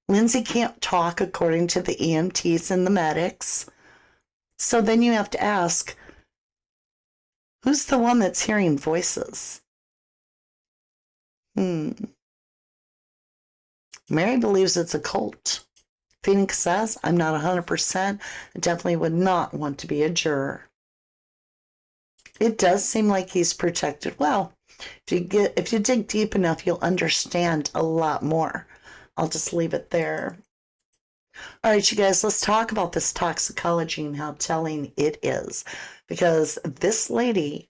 Speaker 1: Lindsay can't talk according to the EMTs and the medics. So then you have to ask, who's the one that's hearing voices? Mary believes it's a cult. Phoenix says, I'm not 100%. I definitely would not want to be a juror. It does seem like he's protected. Well, if you dig deep enough, you'll understand a lot more. I'll just leave it there. All right, you guys, let's talk about this toxicology and how telling it is. Because this lady,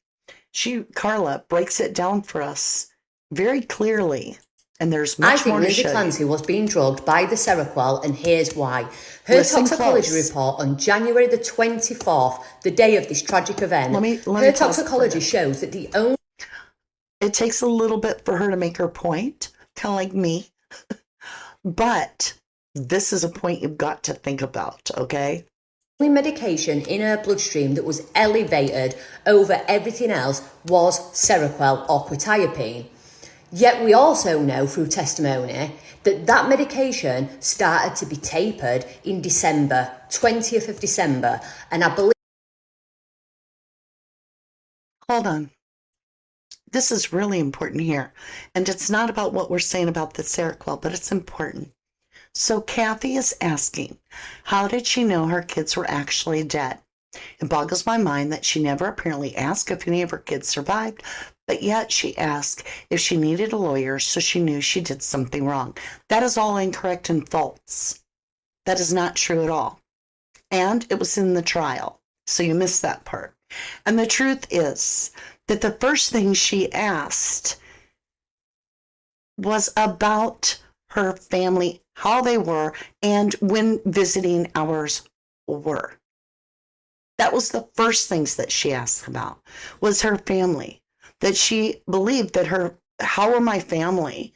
Speaker 1: Carla, breaks it down for us very clearly. And there's much more to
Speaker 6: Lindsay
Speaker 1: show
Speaker 6: Clancy was being drugged by the Seroquel, and here's why. Her
Speaker 1: Listen
Speaker 6: toxicology
Speaker 1: close.
Speaker 6: report on January the 24th, the day of this tragic event,
Speaker 1: Let me
Speaker 6: her
Speaker 1: pause
Speaker 6: toxicology shows that the only...
Speaker 1: It takes a little bit for her to make her point, kind of like me. But this is a point you've got to think about, okay?
Speaker 6: medication in her bloodstream that was elevated over everything else was Seroquel or quetiapine. Yet we also know through testimony that that medication started to be tapered in December, 20th of December, and I believe...
Speaker 1: Hold on. This is really important here, and it's not about what we're saying about the Seroquel, but it's important. So Kathy is asking, how did she know her kids were actually dead? It boggles my mind that she never apparently asked if any of her kids survived, but yet she asked if she needed a lawyer so she knew she did something wrong. That is all incorrect and false. That is not true at all. And it was in the trial, so you missed that part. And the truth is that the first thing she asked was about her family, how they were, and when visiting hours were. That was the first things that she asked about, was her family. That she believed that how are my family?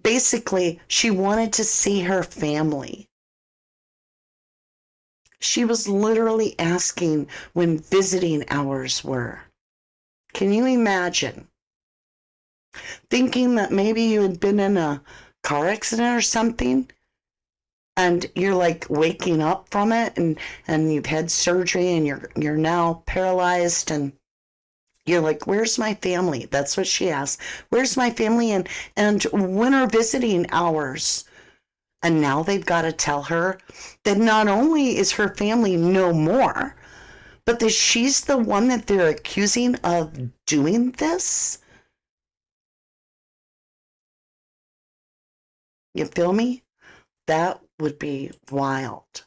Speaker 1: Basically, she wanted to see her family. She was literally asking when visiting hours were. Can you imagine? Thinking that maybe you had been in a car accident or something, and you're like waking up from it, and you've had surgery, and you're now paralyzed, and you're like, where's my family? That's what she asked. Where's my family? And when are visiting hours? And now they've got to tell her that not only is her family no more, but that she's the one that they're accusing of doing this. You feel me? That would be wild.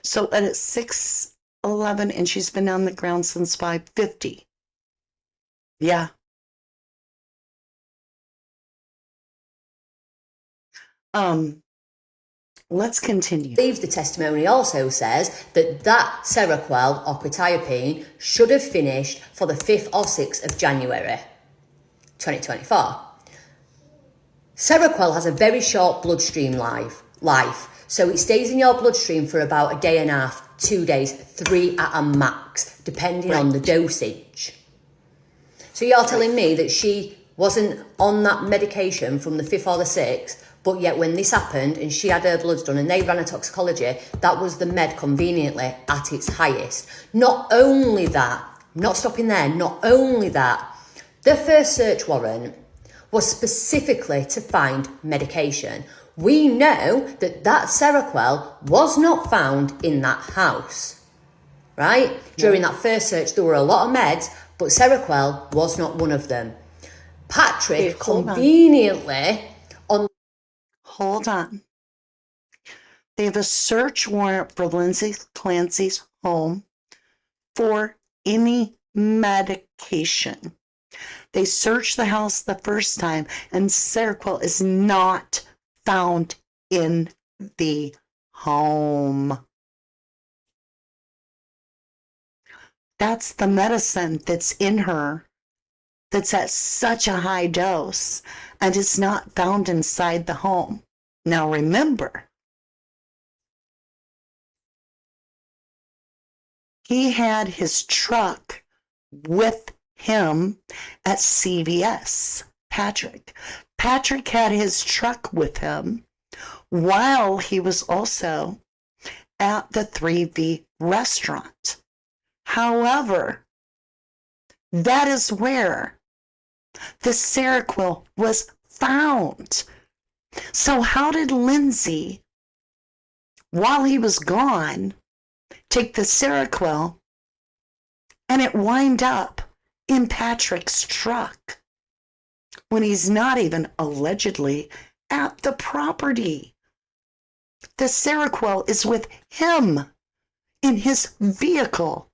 Speaker 1: So at 6:11, and she's been on the ground since 5:50. Yeah. Let's continue.
Speaker 6: The testimony also says that Seroquel or quetiapine should have finished for the 5th or 6th of January 2024. Seroquel has a very short bloodstream life, so it stays in your bloodstream for about a day and a half, 2 days, 3 at a max, depending on the dosage. So you're telling me that she wasn't on that medication from the 5th or the 6th, but yet when this happened and she had her bloods done and they ran a toxicology, that was the med conveniently at its highest. Not only that, not stopping there, not only that, the first search warrant was specifically to find medication. We know that that Seroquel was not found in that house, right? During that first search, there were a lot of meds, but Seroquel was not one of them. Patrick conveniently
Speaker 1: Hold on. They have a search warrant for Lindsay Clancy's home for any medication. They searched the house the first time, and Seroquel is not found in the home. That's the medicine that's in her, that's at such a high dose, and it's not found inside the home. Now remember, he had his truck with him at CVS. Patrick had his truck with him while he was also at the 3V restaurant. However, that is where the Seroquel was found. So how did Lindsay, while he was gone, take the Seroquel and it wind up in Patrick's truck when he's not even allegedly at the property? The Seroquel is with him in his vehicle.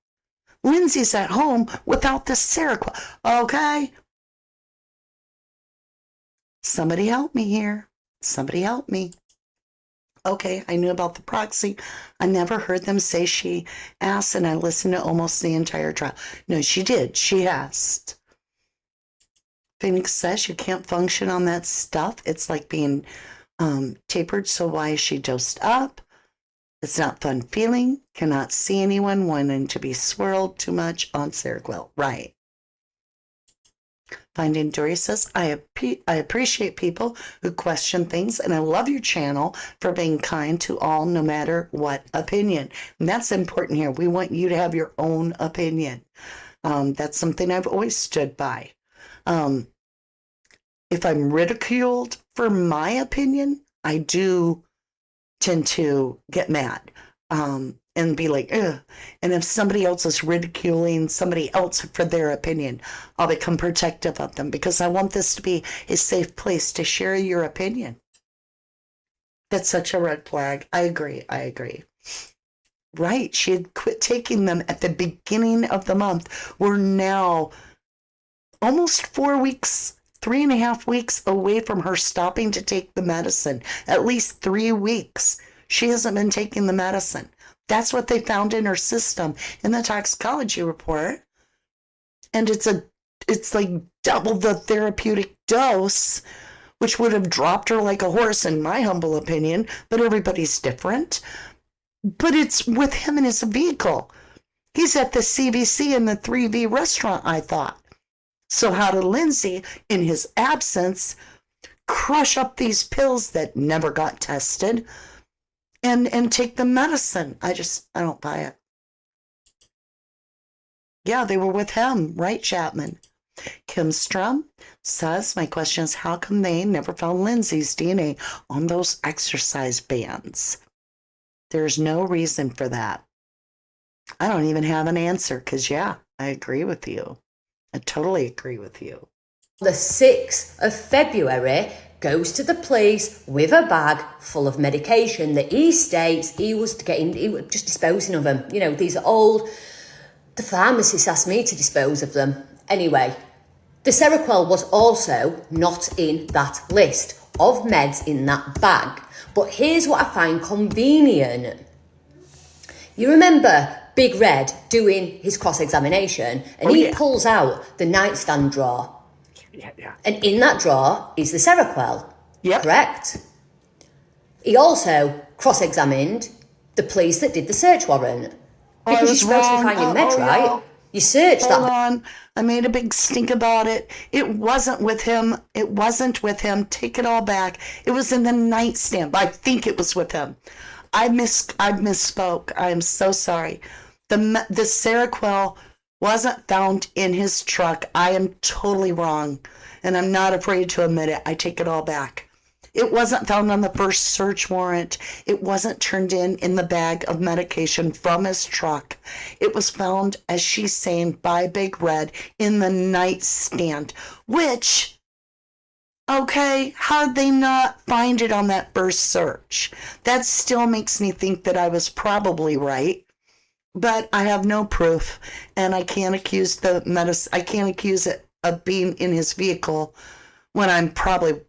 Speaker 1: Lindsay's at home without the Seroquel. Okay? Somebody help me here. Somebody help me. Okay, I knew about the proxy. I never heard them say she asked, and I listened to almost the entire trial. No, she did. She asked. Phoenix says you can't function on that stuff. It's like being tapered, so why is she dosed up? It's not fun feeling. Cannot see anyone wanting to be swirled too much on Seroquel. Right. Finding Dory says, I appreciate people who question things, and I love your channel for being kind to all, no matter what opinion. And that's important here. We want you to have your own opinion. That's something I've always stood by. If I'm ridiculed for my opinion, I do tend to get mad and be like, ugh. And if somebody else is ridiculing somebody else for their opinion, I'll become protective of them because I want this to be a safe place to share your opinion. That's such a red flag. I agree. Right. She had quit taking them at the beginning of the month. We're now almost 4 weeks, 3.5 weeks away from her stopping to take the medicine. At least 3 weeks. She hasn't been taking the medicine. That's what they found in her system in the toxicology report. And it's like double the therapeutic dose, which would have dropped her like a horse in my humble opinion, but everybody's different. But it's with him in his vehicle. He's at the CVC in the 3V restaurant, I thought. So how did Lindsay, in his absence, crush up these pills that never got tested and take the medicine? I don't buy it. Yeah, they were with him, right, Chapman? Kim Strum says, my question is, how come they never found Lindsay's DNA on those exercise bands? There's no reason for that. I don't even have an answer because, yeah, I agree with you. I totally agree with you.
Speaker 6: The 6th of February goes to the police with a bag full of medication that he states he was just disposing of them. You know, these are old. The pharmacist asked me to dispose of them. Anyway, the Seroquel was also not in that list of meds in that bag. But here's what I find convenient. You remember Big Red doing his cross-examination, and he pulls out the nightstand drawer.
Speaker 1: Yeah.
Speaker 6: And in that drawer is the Seroquel.
Speaker 1: Yep.
Speaker 6: Correct? He also cross-examined the police that did the search warrant. Because you're supposed to be finding meds, right? You searched
Speaker 1: Hold
Speaker 6: that.
Speaker 1: on. I made a big stink about it. It wasn't with him. It wasn't with him. Take it all back. It was in the nightstand. I think it was with him. I misspoke. I am so sorry. The Seroquel wasn't found in his truck. I am totally wrong, and I'm not afraid to admit it. I take it all back. It wasn't found on the first search warrant. It wasn't turned in the bag of medication from his truck. It was found, as she's saying, by Big Red in the nightstand, which, okay, how'd they not find it on that first search? That still makes me think that I was probably right, but I have no proof, and I can't accuse I can't accuse it of being in his vehicle when I'm probably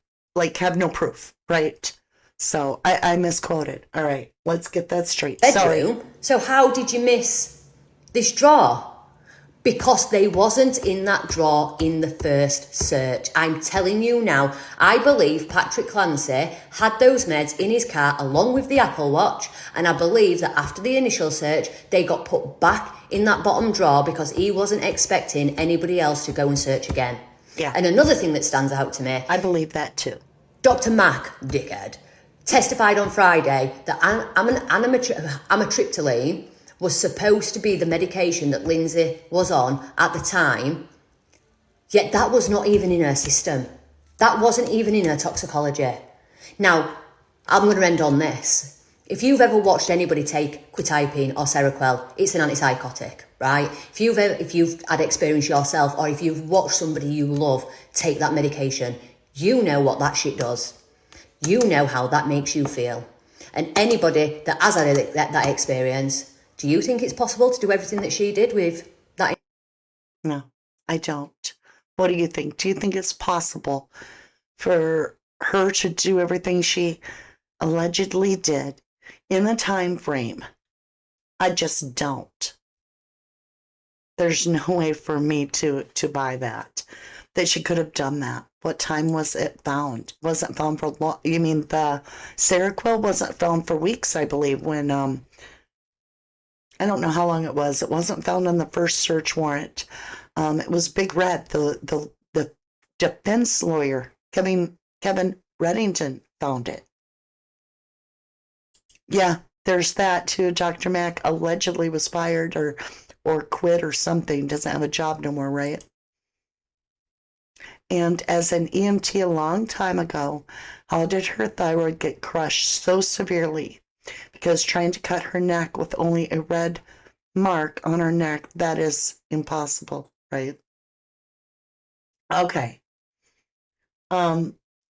Speaker 1: have no proof, right? So I misquoted. All right, let's get that straight. Sorry.
Speaker 6: Bedroom. So how did you miss this drawer? Because they wasn't in that drawer in the first search. I'm telling you now, I believe Patrick Clancy had those meds in his car along with the Apple Watch, and I believe that after the initial search, they got put back in that bottom drawer because he wasn't expecting anybody else to go and search again.
Speaker 1: Yeah.
Speaker 6: And another thing that stands out to me,
Speaker 1: I believe that too.
Speaker 6: Dr. Mac, dickhead, testified on Friday that amitriptyline was supposed to be the medication that Lindsay was on at the time, yet that was not even in her system. That wasn't even in her toxicology. Now, I'm going to end on this. If you've ever watched anybody take quetiapine or Seroquel, it's an antipsychotic, right? If you've had experience yourself, or if you've watched somebody you love take that medication, you know what that shit does. You know how that makes you feel. And anybody that has had that experience, do you think it's possible to do everything that she did with that?
Speaker 1: No, I don't. What do you think? Do you think it's possible for her to do everything she allegedly did in the time frame? I just don't. There's no way for me to buy that she could have done that. What time was it found? Wasn't found for long. You mean the Seroquel wasn't found for weeks, I believe, when I don't know how long it was. It wasn't found on the first search warrant. It was Big Red, the defense lawyer, Kevin Reddington, found it. Yeah, there's that too. Dr. Mack allegedly was fired or quit or something. Doesn't have a job no more, right? And as an EMT a long time ago, how did her thyroid get crushed so severely? Because trying to cut her neck with only a red mark on her neck, that is impossible, right? Okay.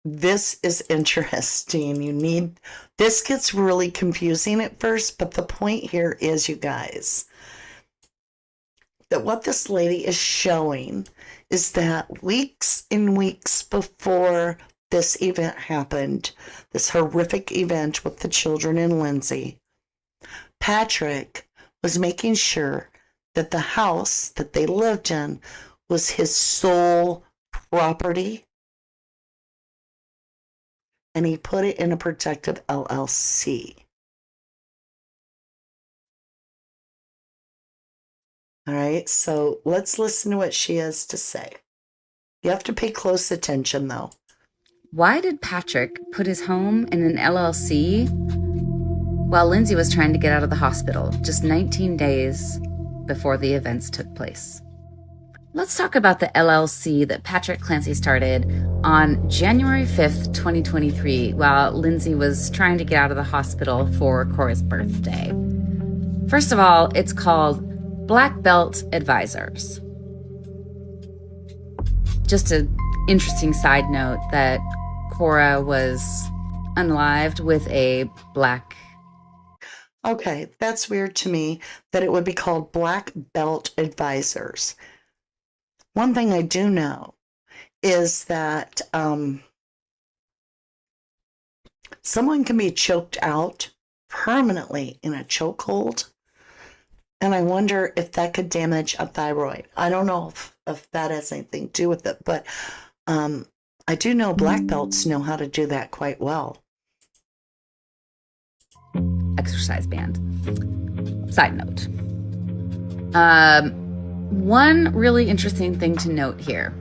Speaker 1: This is interesting. This gets really confusing at first, but the point here is, you guys, that what this lady is showing is that weeks and weeks before this event happened, this horrific event with the children and Lindsay, Patrick was making sure that the house that they lived in was his sole property, and he put it in a protected LLC. All right, so let's listen to what she has to say. You have to pay close attention, though.
Speaker 7: Why did Patrick put his home in an LLC while Lindsay was trying to get out of the hospital just 19 days before the events took place? Let's talk about the LLC that Patrick Clancy started on January 5th, 2023, while Lindsay was trying to get out of the hospital for Cora's birthday. First of all, it's called Black Belt Advisors. Just an interesting side note that Cora was unalived with a black.
Speaker 1: Okay, that's weird to me that it would be called Black Belt Advisors. One thing I do know is that someone can be choked out permanently in a chokehold, and I wonder if that could damage a thyroid. I don't know if that has anything to do with it, but I do know black belts know how to do that quite well.
Speaker 7: Exercise band. Side note. one really interesting thing to note here.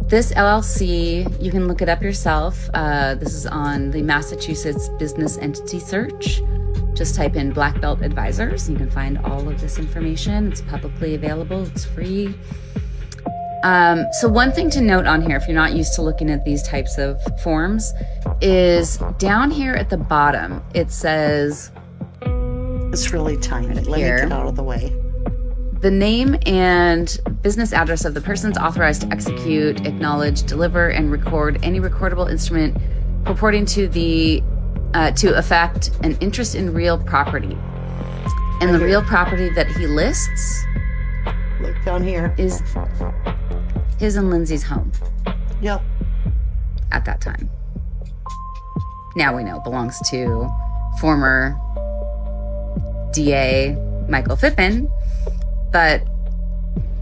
Speaker 7: This LLC, you can look it up yourself. This is on the Massachusetts Business Entity Search. Just type in Black Belt Advisors. You can find all of this information. It's publicly available. It's free. So one thing to note on here, if you're not used to looking at these types of forms, is down here at the bottom, it says...
Speaker 1: It's really tiny. Let me get out of the way.
Speaker 7: The name and business address of the persons authorized to execute, acknowledge, deliver, and record any recordable instrument purporting to affect an interest in real property. And the real property that he lists,
Speaker 1: look down here,
Speaker 7: is his and Lindsay's home.
Speaker 1: Yep.
Speaker 7: At that time. Now we know belongs to former DA Michael Phippen. But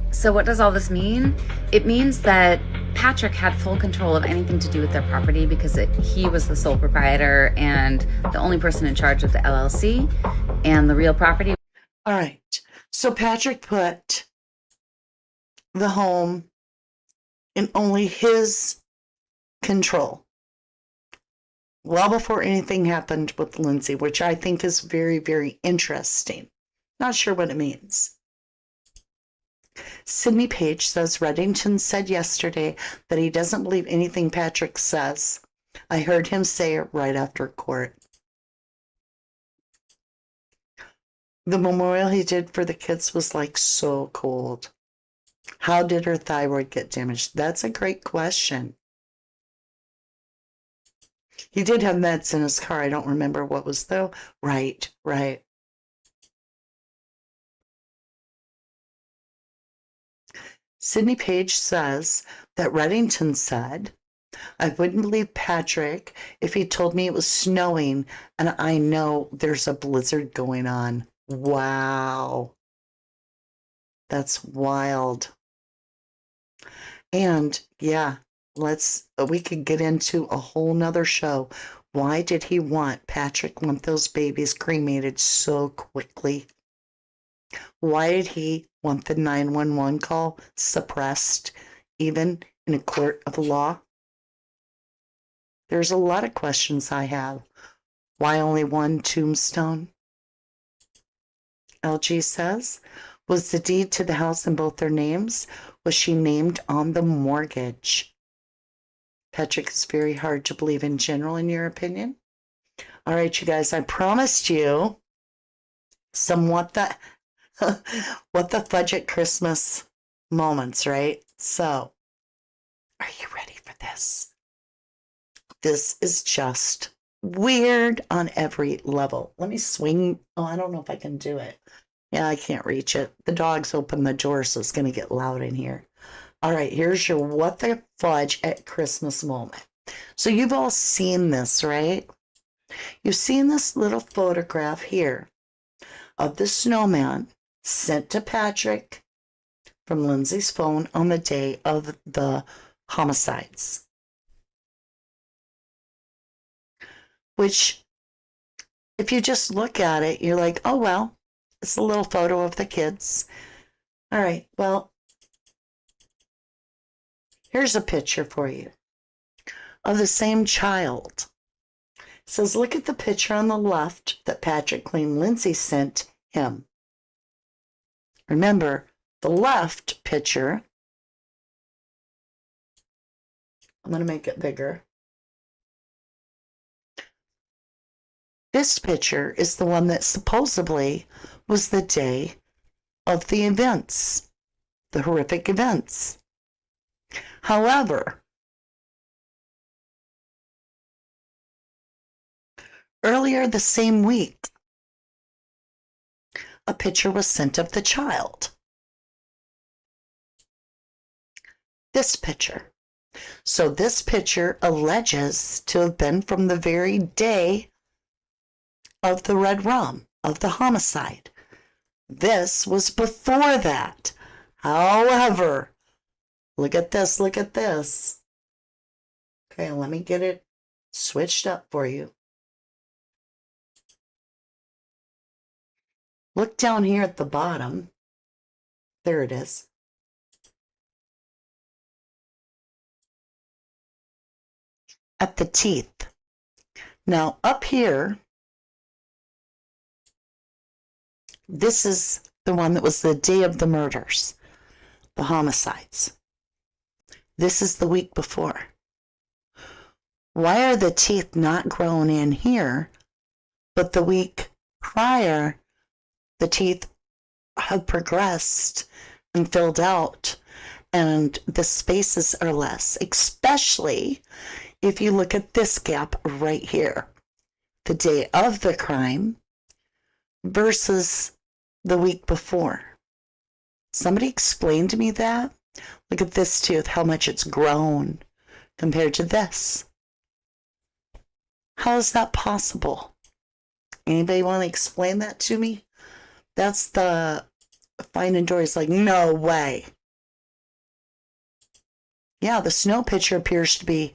Speaker 7: so what does all this mean? It means that Patrick had full control of anything to do with their property because he was the sole proprietor and the only person in charge of the LLC and the real property.
Speaker 1: All right. So Patrick put the home in only his control well before anything happened with Lindsay, which I think is very, very interesting. Not sure what it means. Sydney Page says Reddington said yesterday that he doesn't believe anything Patrick says. I heard him say it right after court. The memorial he did for the kids was like so cold. How did her thyroid get damaged? That's a great question. He did have meds in his car. I don't remember what was though. Right. Sydney Page says that Reddington said, I wouldn't believe Patrick if he told me it was snowing and I know there's a blizzard going on. Wow. That's wild. And yeah, we could get into a whole nother show. Why did Patrick want those babies cremated so quickly? Why did he want the 911 call suppressed, even in a court of law? There's a lot of questions I have. Why only one tombstone? LG says, was the deed to the house in both their names? Was she named on the mortgage? Patrick is very hard to believe in general, in your opinion. All right, you guys, I promised you some what the fudge at Christmas moments, right? So, are you ready for this? This is just weird on every level. Let me swing. Oh, I don't know if I can do it. Yeah, I can't reach it. The dogs opened the door, so it's going to get loud in here. All right, here's your what the fudge at Christmas moment. So you've all seen this, right? You've seen this little photograph here of the snowman sent to Patrick from Lindsay's phone on the day of the homicides. Which, if you just look at it, you're like, oh, well, it's a little photo of the kids. All right, well, here's a picture for you of the same child. It says, look at the picture on the left that Patrick claimed Lindsay sent him. Remember, the left picture, I'm going to make it bigger. This picture is the one that supposedly was the day of the events, the horrific events. However, earlier the same week, a picture was sent of the child. This picture. So this picture alleges to have been from the very day of the red rum, of the homicide. This was before that. However, look at this, look at this. Okay, let me get it switched up for you. Look down here at the bottom. There it is. At the teeth. Now, up here, this is the one that was the day of the murders, the homicides. This is the week before. Why are the teeth not grown in here, but the week prior, the teeth have progressed and filled out, and the spaces are less, especially if you look at this gap right here, the day of the crime versus the week before. Somebody explain to me that. Look at this tooth, how much it's grown compared to this. How is that possible? Anybody want to explain that to me? That's the Finding Dory's like, no way. Yeah, the snow picture appears to be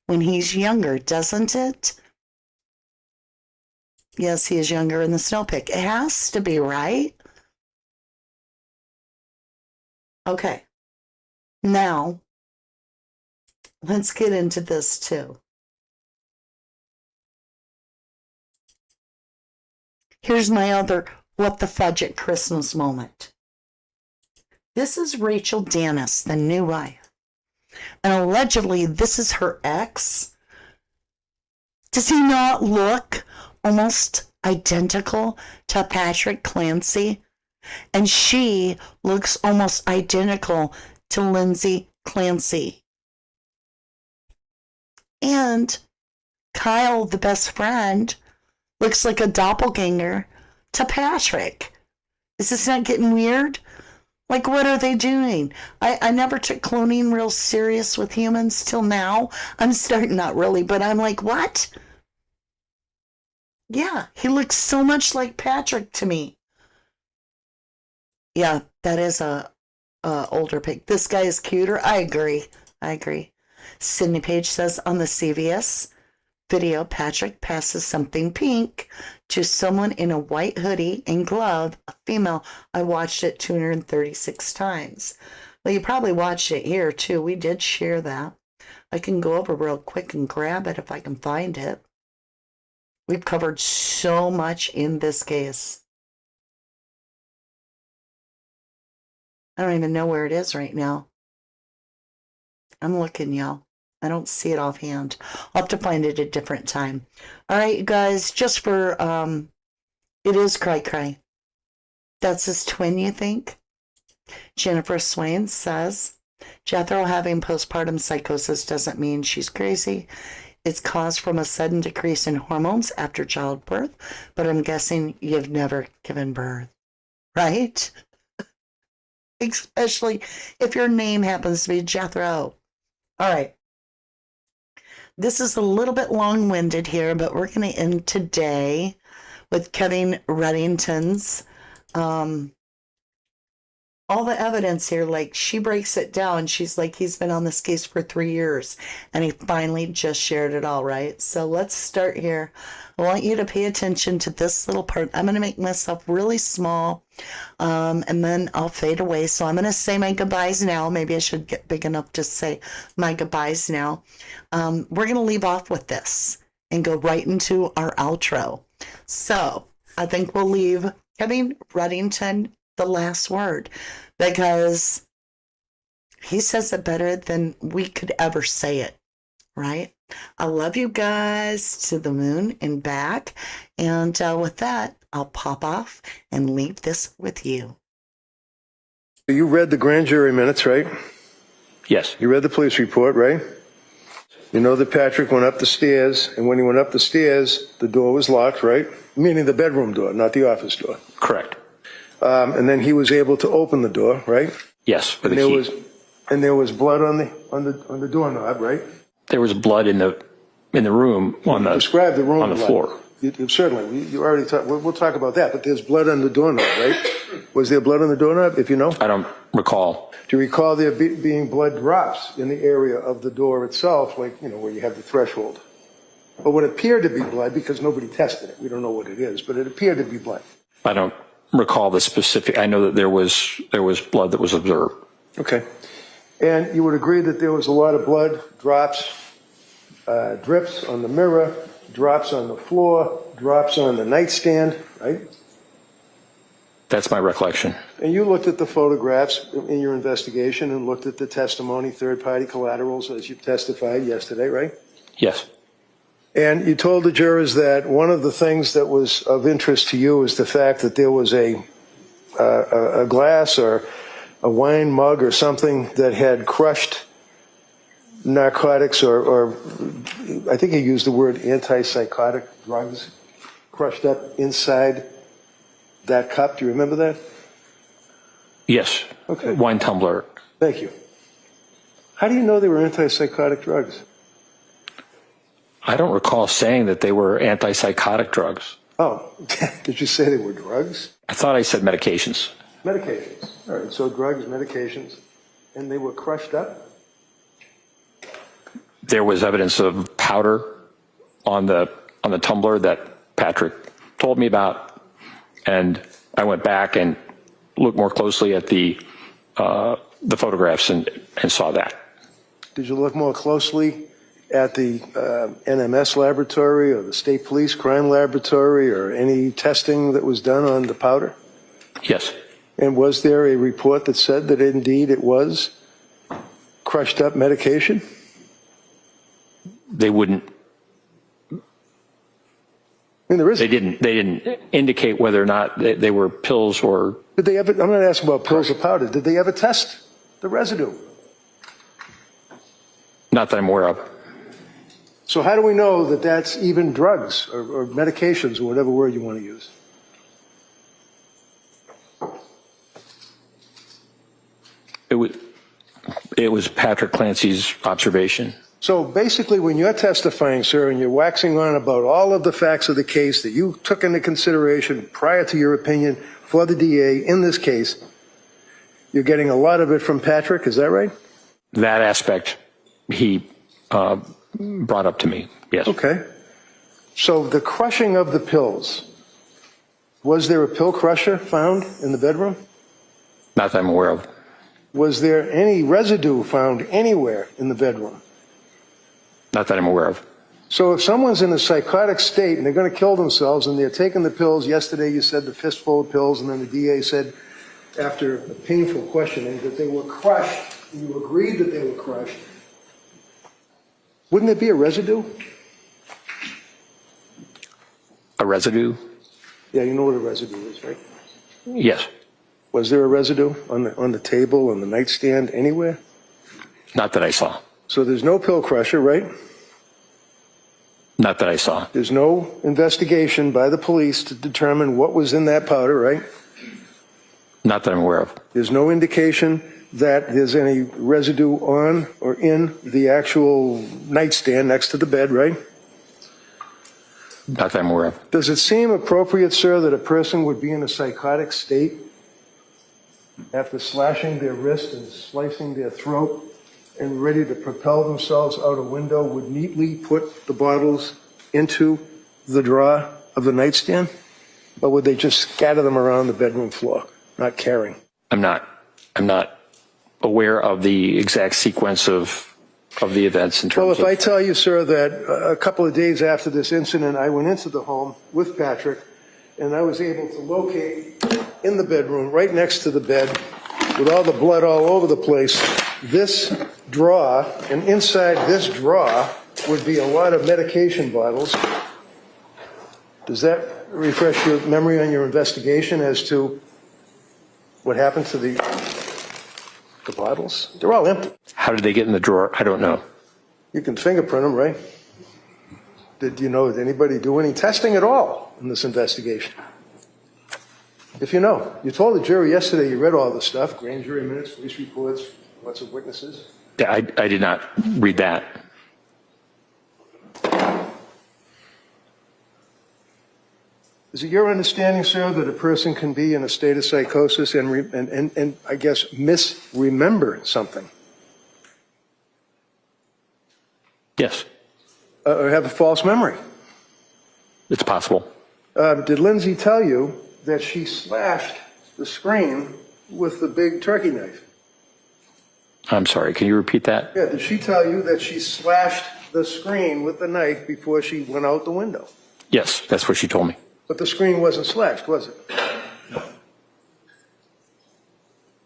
Speaker 1: when he's younger, doesn't it? Yes, he is younger in the snow pic. It has to be, right? Okay. Now, let's get into this too. Here's my other what the fudge at Christmas moment. This is Rachel Dennis, the new wife. And allegedly, this is her ex. Does he not look almost identical to Patrick Clancy? And she looks almost identical to Lindsay Clancy. And Kyle, the best friend, looks like a doppelganger to Patrick. Is this not getting weird? Like, what are they doing? I never took cloning real serious with humans till now. I'm starting, not really, but I'm like, what? Yeah, he looks so much like Patrick to me. Yeah, that is a older pic. This guy is cuter. I agree. Sydney Page says on the CVS video, Patrick passes something pink to someone in a white hoodie and glove, a female. I watched it 236 times. Well, you probably watched it here too. We did share that. I can go over real quick and grab it if I can find it. We've covered so much in this case. I don't even know where it is right now. I'm looking, y'all. I don't see it offhand. I'll have to find it at a different time. All right, you guys, just for, it is Cry Cry. That's his twin, you think? Jennifer Swain says, Jethro having postpartum psychosis doesn't mean she's crazy. It's caused from a sudden decrease in hormones after childbirth, but I'm guessing you've never given birth, right? Especially if your name happens to be Jethro. All right. This is a little bit long-winded here, but we're going to end today with Kevin Reddington's all the evidence here. Like, she breaks it down. She's like, he's been on this case for 3 years, and he finally just shared it all, right? So let's start here. I want you to pay attention to this little part. I'm going to make myself really small, and then I'll fade away. So I'm going to say my goodbyes now. Maybe I should get big enough to say my goodbyes now. We're going to leave off with this and go right into our outro. So I think we'll leave Kevin Reddington the last word, because he says it better than we could ever say it, right? I love you guys to the moon and back. And with that, I'll pop off and leave this with you.
Speaker 2: You read the grand jury minutes, right?
Speaker 3: Yes.
Speaker 2: You read the police report, right? You know that Patrick went up the stairs, and when he went up the stairs, the door was locked, right? Meaning the bedroom door, not the office door.
Speaker 3: Correct.
Speaker 2: And then he was able to open the door, right?
Speaker 3: Yes.
Speaker 2: And there was blood on the doorknob, right?
Speaker 3: There was blood in the room
Speaker 2: Describe the room
Speaker 3: on the
Speaker 2: blood.
Speaker 3: floor.
Speaker 2: Certainly, you already talked. We'll talk about that. But there's blood on the doorknob, right? Was there blood on the doorknob? If you know,
Speaker 3: I don't recall.
Speaker 2: do you recall there being blood drops in the area of the door itself, like where you have the threshold? But what appeared to be blood, because nobody tested it, we don't know what it is, but it appeared to be blood.
Speaker 3: I don't recall the specific. I know that there was blood that was observed.
Speaker 2: Okay. And you would agree that there was a lot of blood, drops, drips on the mirror, drops on the floor, drops on the nightstand, right?
Speaker 3: That's my recollection.
Speaker 2: And you looked at the photographs in your investigation and looked at the testimony, third-party collaterals, as you testified yesterday, right?
Speaker 3: Yes.
Speaker 2: And you told the jurors that one of the things that was of interest to you is the fact that there was a glass or a wine mug or something that had crushed narcotics or I think you used the word antipsychotic drugs crushed up inside that cup. Do you remember that?
Speaker 3: Yes.
Speaker 2: Okay.
Speaker 3: Wine tumbler.
Speaker 2: Thank you. How do you know they were antipsychotic drugs?
Speaker 3: I don't recall saying that they were antipsychotic drugs.
Speaker 2: Oh, did you say they were drugs?
Speaker 3: I thought I said medications.
Speaker 2: Medications. All right, so drugs, medications, and they were crushed up?
Speaker 3: There was evidence of powder on the tumbler that Patrick told me about, and I went back and looked more closely at the photographs and saw that.
Speaker 2: Did you look more closely at the NMS laboratory or the state police crime laboratory or any testing that was done on the powder?
Speaker 3: Yes.
Speaker 2: And was there a report that said that indeed it was crushed up medication?
Speaker 3: They wouldn't.
Speaker 2: I mean, there is.
Speaker 3: They didn't indicate whether or not they were pills or.
Speaker 2: Did they ever? I'm not asking about pills or powder. Did they ever test the residue?
Speaker 3: Not that I'm aware of.
Speaker 2: So how do we know that that's even drugs or medications or whatever word you want to use?
Speaker 3: It was Patrick Clancy's observation.
Speaker 2: So basically, when you're testifying, sir, and you're waxing on about all of the facts of the case that you took into consideration prior to your opinion for the DA in this case, you're getting a lot of it from Patrick, is that right?
Speaker 3: That aspect he brought up to me, yes.
Speaker 2: Okay. So the crushing of the pills, was there a pill crusher found in the bedroom?
Speaker 3: Not that I'm aware of.
Speaker 2: Was there any residue found anywhere in the bedroom?
Speaker 3: Not that I'm aware of.
Speaker 2: So if someone's in a psychotic state and they're going to kill themselves and they're taking the pills, yesterday you said the fistful of pills, and then the DA said, after a painful questioning, that they were crushed, and you agreed that they were crushed, wouldn't there be a residue?
Speaker 3: A residue?
Speaker 2: Yeah, you know what a residue is, right?
Speaker 3: Yes.
Speaker 2: Was there a residue on the table, on the nightstand, anywhere?
Speaker 3: Not that I saw.
Speaker 2: So there's no pill crusher, right?
Speaker 3: Not that I saw.
Speaker 2: There's no investigation by the police to determine what was in that powder, right?
Speaker 3: Not that I'm aware of.
Speaker 2: There's no indication that there's any residue on or in the actual nightstand next to the bed, right?
Speaker 3: Not that I'm aware of.
Speaker 2: Does it seem appropriate, sir, that a person would be in a psychotic state after slashing their wrist and slicing their throat and ready to propel themselves out a window would neatly put the bottles into the drawer of the nightstand? Or would they just scatter them around the bedroom floor, not caring?
Speaker 3: I'm not aware of the exact sequence of the events in terms
Speaker 2: Well,
Speaker 3: of.
Speaker 2: if I tell you, sir, that a couple of days after this incident, I went into the home with Patrick, and I was able to locate in the bedroom, right next to the bed, with all the blood all over the place, this drawer, and inside this drawer would be a lot of medication bottles. Does that refresh your memory on your investigation as to what happened to the bottles? They're all empty.
Speaker 3: How did they get in the drawer? I don't know.
Speaker 2: You can fingerprint them, right? Did anybody do any testing at all in this investigation? If you know. You told the jury yesterday you read all the stuff, grand jury minutes, police reports, lots of witnesses.
Speaker 3: I did not read that.
Speaker 2: Is it your understanding, sir, that a person can be in a state of psychosis and I guess misremember something?
Speaker 3: Yes,
Speaker 2: Or have a false memory?
Speaker 3: it's possible.
Speaker 2: Did Lindsay tell you that she slashed the screen with the big turkey knife?
Speaker 3: I'm sorry, can you repeat that?
Speaker 2: Yeah, did she tell you that she slashed the screen with the knife before she went out the window?
Speaker 3: Yes, that's what she told me.
Speaker 2: But the screen wasn't slashed, was it?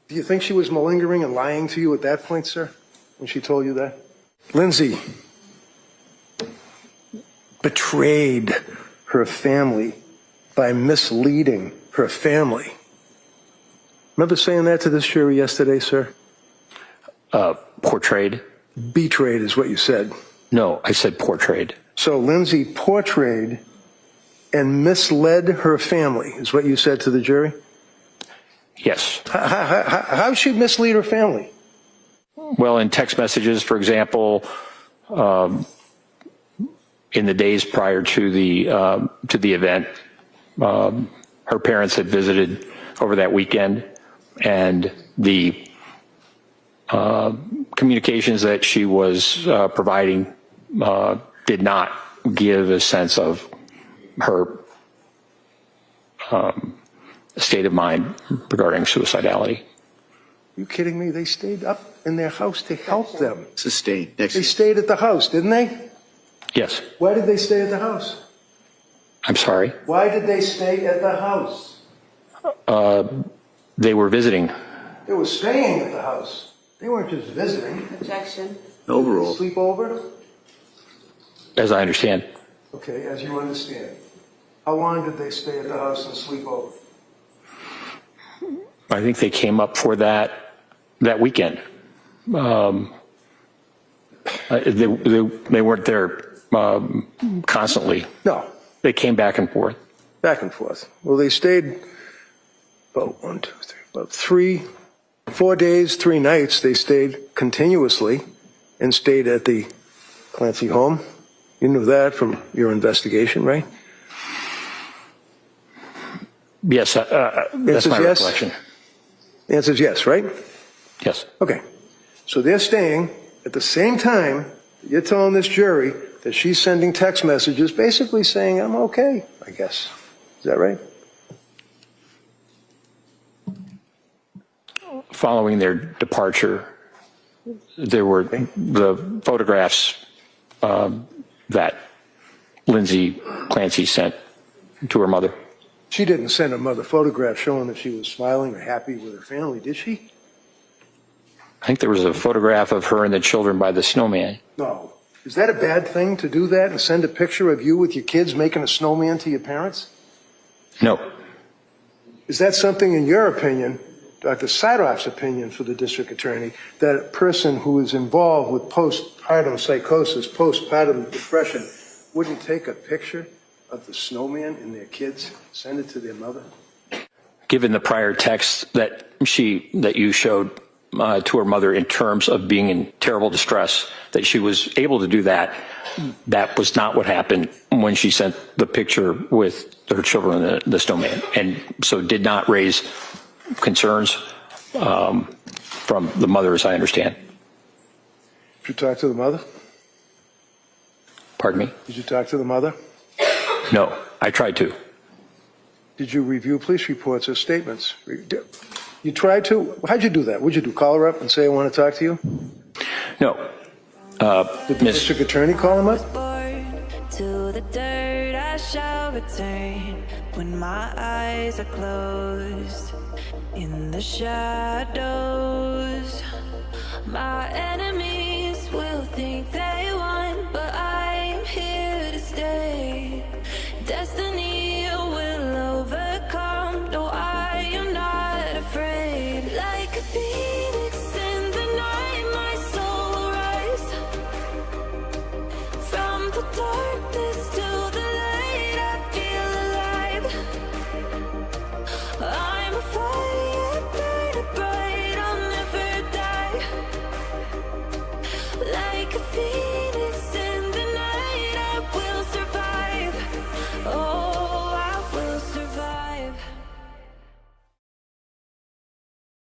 Speaker 2: Do you think she was malingering and lying to you at that point, sir, when she told you that? Lindsay betrayed her family by misleading her family. Remember saying that to this jury yesterday, sir?
Speaker 3: Portrayed?
Speaker 2: Betrayed is what you said.
Speaker 3: No, I said portrayed.
Speaker 2: So Lindsay portrayed and misled her family, is what you said to the jury?
Speaker 3: Yes.
Speaker 2: How she mislead her family?
Speaker 3: Well, in text messages, for example, in the days prior to the event, her parents had visited over that weekend, and the communications that she was providing did not give a sense of her state of mind regarding suicidality.
Speaker 2: Are you kidding me? They stayed up in their house to help them.
Speaker 8: Sustained.
Speaker 2: They stayed at the house, didn't they?
Speaker 3: Yes.
Speaker 2: Why did they stay at the house?
Speaker 3: I'm sorry.
Speaker 2: Why did they stay at the house?
Speaker 3: They were visiting.
Speaker 2: They were staying at the house. They weren't just visiting.
Speaker 9: Objection.
Speaker 8: Overall.
Speaker 2: Sleep over?
Speaker 3: As I understand.
Speaker 2: Okay, as you understand. How long did they stay at the house and sleep over?
Speaker 3: I think they came up for that weekend. They weren't there constantly.
Speaker 2: No,
Speaker 3: They came back and forth.
Speaker 2: back and forth. Well, they stayed about 4 days, 3 nights. They stayed continuously and stayed at the Clancy home. You knew that from your investigation, right?
Speaker 3: Yes, that's my
Speaker 2: yes?
Speaker 3: recollection.
Speaker 2: The answer is yes, right?
Speaker 3: Yes.
Speaker 2: Okay. So they're staying at the same time. You're telling this jury that she's sending text messages basically saying, I'm okay, I guess. Is that right?
Speaker 3: Following their departure, there were the photographs that Lindsay Clancy sent to her mother.
Speaker 2: She didn't send her mother photographs showing that she was smiling or happy with her family, did she?
Speaker 3: I think there was a photograph of her and the children by the snowman.
Speaker 2: No. Is that a bad thing to do that and send a picture of you with your kids making a snowman to your parents?
Speaker 3: No.
Speaker 2: Is that something, in your opinion, Dr. Sidoff's opinion for the district attorney, that a person who is involved with postpartum psychosis, postpartum depression, wouldn't take a picture of the snowman and their kids, send it to their mother?
Speaker 3: Given the prior text that you showed to her mother in terms of being in terrible distress, that she was able to do that, that was not what happened when she sent the picture with her children and the snowman, and so did not raise concerns from the mother, as I understand.
Speaker 2: Did you talk to the mother?
Speaker 3: Pardon me?
Speaker 2: Did you talk to the mother?
Speaker 3: No, I tried to.
Speaker 2: Did you review police reports or statements? You tried to? How'd you do that? What'd you do, call her up and say, I want to talk to you?
Speaker 3: No.
Speaker 2: Did the district attorney call him up?
Speaker 10: To the dirt I shall return when my eyes are closed. In the shadows, my enemies will think